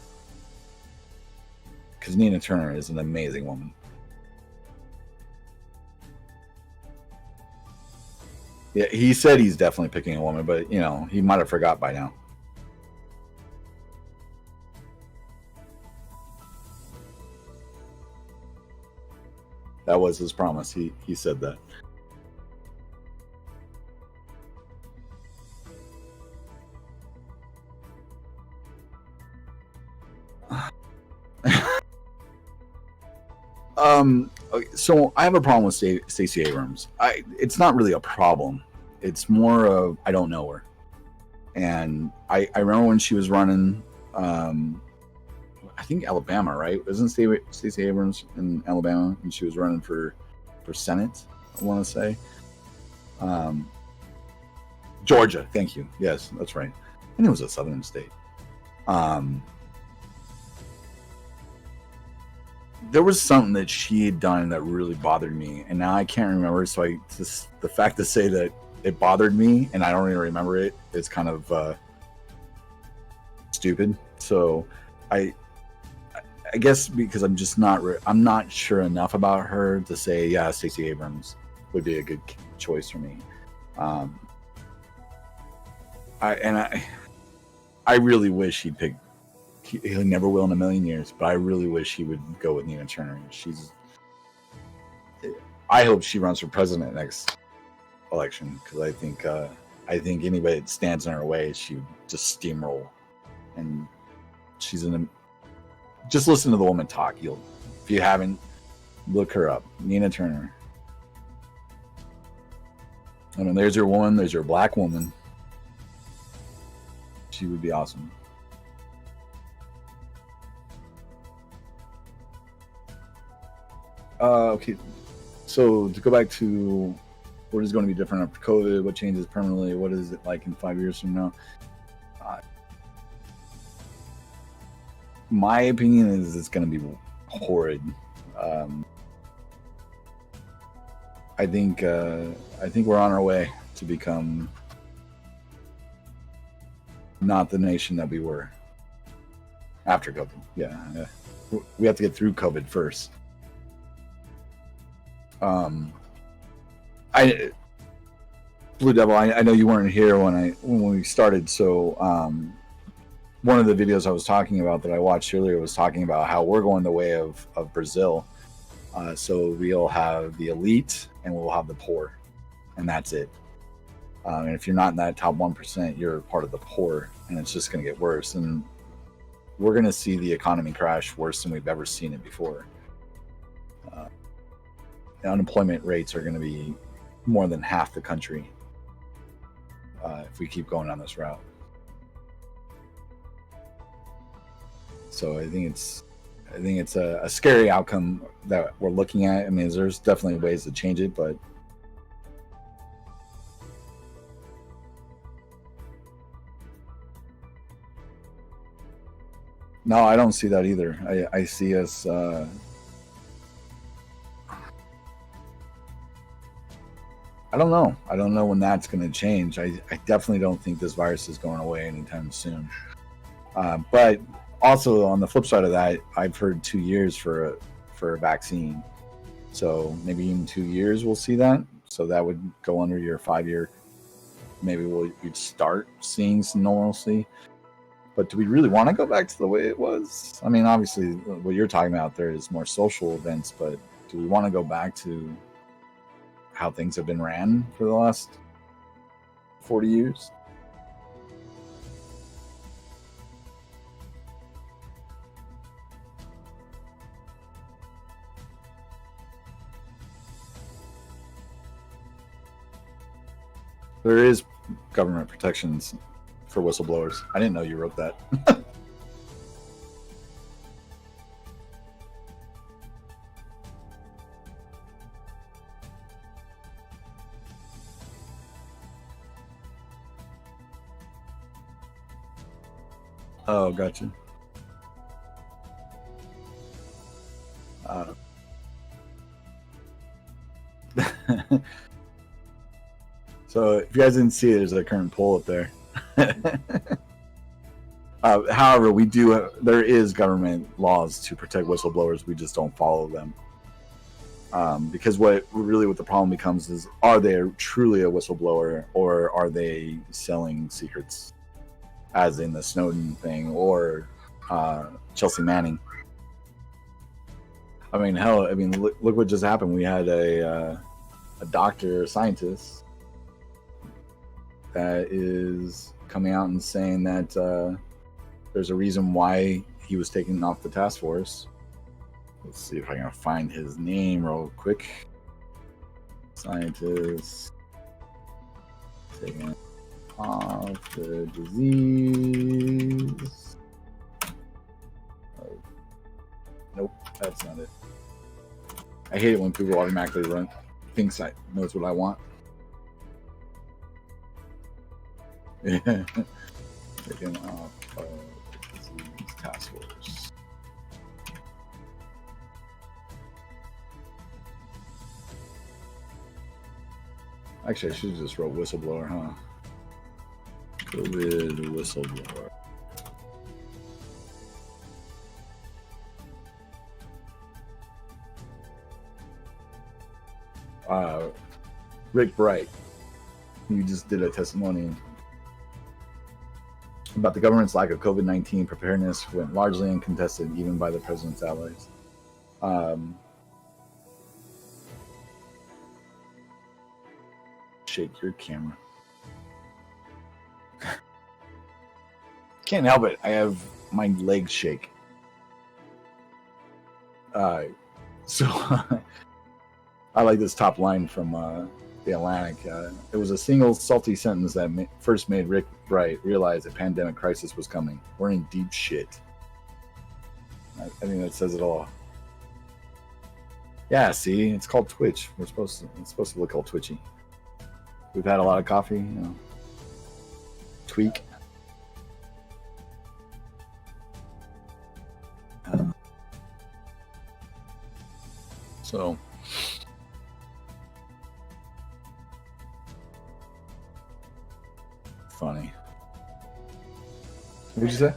because Nina Turner is an amazing woman. Yeah, he said he's definitely picking a woman, but he might have forgot by now. That was his promise. He said that. So I have a problem with Stacey Abrams. It's not really a problem. It's more of I don't know her. And I remember when she was running, I think Alabama, right? Isn't Stacey Abrams in Alabama? And she was running for Senate, I want to say. Um, Georgia, thank you. Yes, that's right. And it was a southern state. There was something that she had done that really bothered me, and now I can't remember. So the fact to say that it bothered me and I don't even remember it is kind of stupid. So I guess because I'm just I'm not sure enough about her to say, yeah, Stacey Abrams would be a good choice for me. I really wish he'd pick. He never will in a million years, but I really wish he would go with Nina Turner. I hope she runs for president next election, because I think anybody that stands in her way, she would just steamroll. And just listen to the woman talk. If you haven't, look her up, Nina Turner. I mean, there's your woman. There's your black woman. She would be awesome. Okay, so to go back to what is going to be different after COVID, what changes permanently, what is it like in 5 years from now? My opinion is it's going to be horrid. I think we're on our way to become not the nation that we were after COVID. Yeah. We have to get through COVID first. Blue Devil, I know you weren't here when we started, so one of the videos I was talking about that I watched earlier was talking about how we're going the way of Brazil. So we'll have the elite and we'll have the poor, and that's it. And if you're not in that top 1%, you're part of the poor, and it's just going to get worse. And we're going to see the economy crash worse than we've ever seen it before. The unemployment rates are going to be more than half the country if we keep going on this route. So I think it's a scary outcome that we're looking at. I mean, there's definitely ways to change it, but no, I don't see that either. I see us. I don't know. I don't know when that's going to change. I definitely don't think this virus is going away anytime soon. But also on the flip side of that, I've heard 2 years for a vaccine. So maybe in 2 years we'll see that. So that would go under your 5-year. Maybe we'd start seeing some normalcy. But do we really want to go back to the way it was? I mean, obviously, what you're talking about there is more social events, but do we want to go back to how things have been ran for the last 40 years? There is government protections for whistleblowers. I didn't know you wrote that. Oh, gotcha. So if you guys didn't see it, there's a current poll up there. However, there is government laws to protect whistleblowers. We just don't follow them. Because what the problem becomes is, are they truly a whistleblower, or are they selling secrets, as in the Snowden thing or Chelsea Manning? I mean, hell, look what just happened. We had a doctor, a scientist, that is coming out and saying that there's a reason why he was taken off the task force. Let's see if I can find his name real quick. Scientist taken off the disease. Oh. Nope, that's not it. I hate it when people automatically thinks I knows what I want. Yeah. Taking off disease task force. Actually, I should have just wrote whistleblower, huh? COVID whistleblower. Rick Bright, you just did a testimony about the government's lack of COVID-19 preparedness went largely uncontested, even by the president's allies. Shake your camera. Can't help it. I have my legs shake. So I like this top line from The Atlantic. It was a single salty sentence that first made Rick Bright realize a pandemic crisis was coming. We're in deep shit. I think that says it all. Yeah, see, it's called Twitch. It's supposed to look all twitchy. We've had a lot of coffee, you know. Tweak. So funny. What'd you say?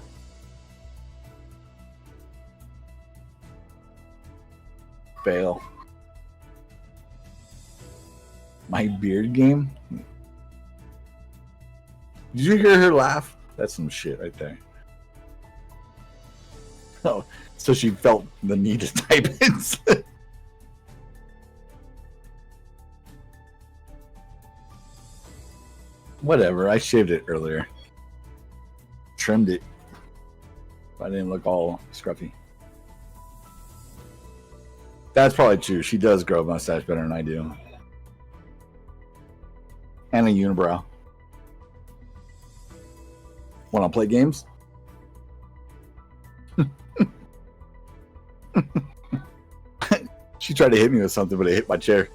Fail. My beard game? Did you hear her laugh? That's some shit right there. Oh, so she felt the need to type it. Whatever, I shaved it earlier. Trimmed it. I didn't look all scruffy. That's probably true. She does grow a mustache better than I do. And a unibrow. Want to play games? She tried to hit me with something, but it hit my chair.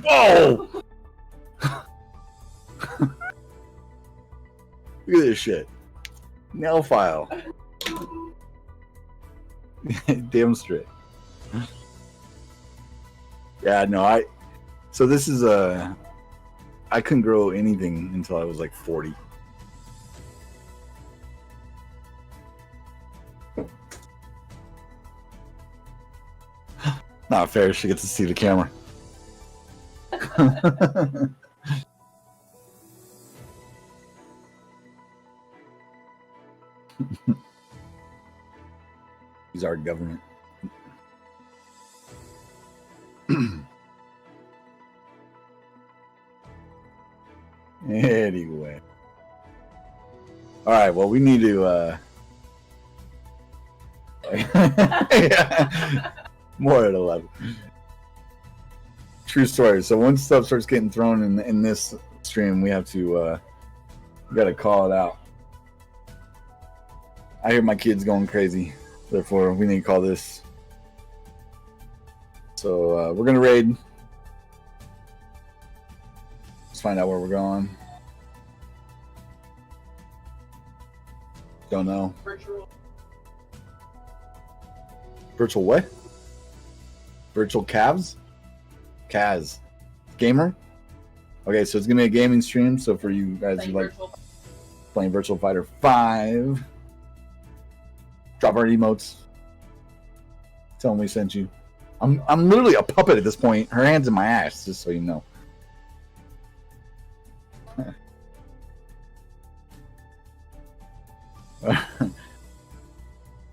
Whoa! Look at this shit. Nail file. Damn straight. Yeah, no, so this is I couldn't grow anything until I was like 40. Not fair, she gets to see the camera. He's our government. Anyway. All right, well, we need to more at 11. True story. So once stuff starts getting thrown in this stream, we have to we gotta call it out. I hear my kids going crazy, therefore we need to call this. So we're gonna raid. Let's find out where we're going. Don't know. Virtual what? Virtual calves? Kaz. Gamer? Okay, so it's gonna be a gaming stream. So for you guys who like playing Virtual Fighter 5, drop our emotes. Tell them we sent you. I'm literally a puppet at this point. Her hand's in my ass, just so you know.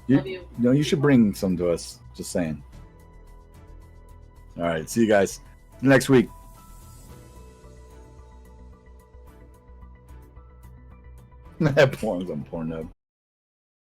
You should bring some to us. Just saying. All right, see you guys next week. That porn's on Pornhub.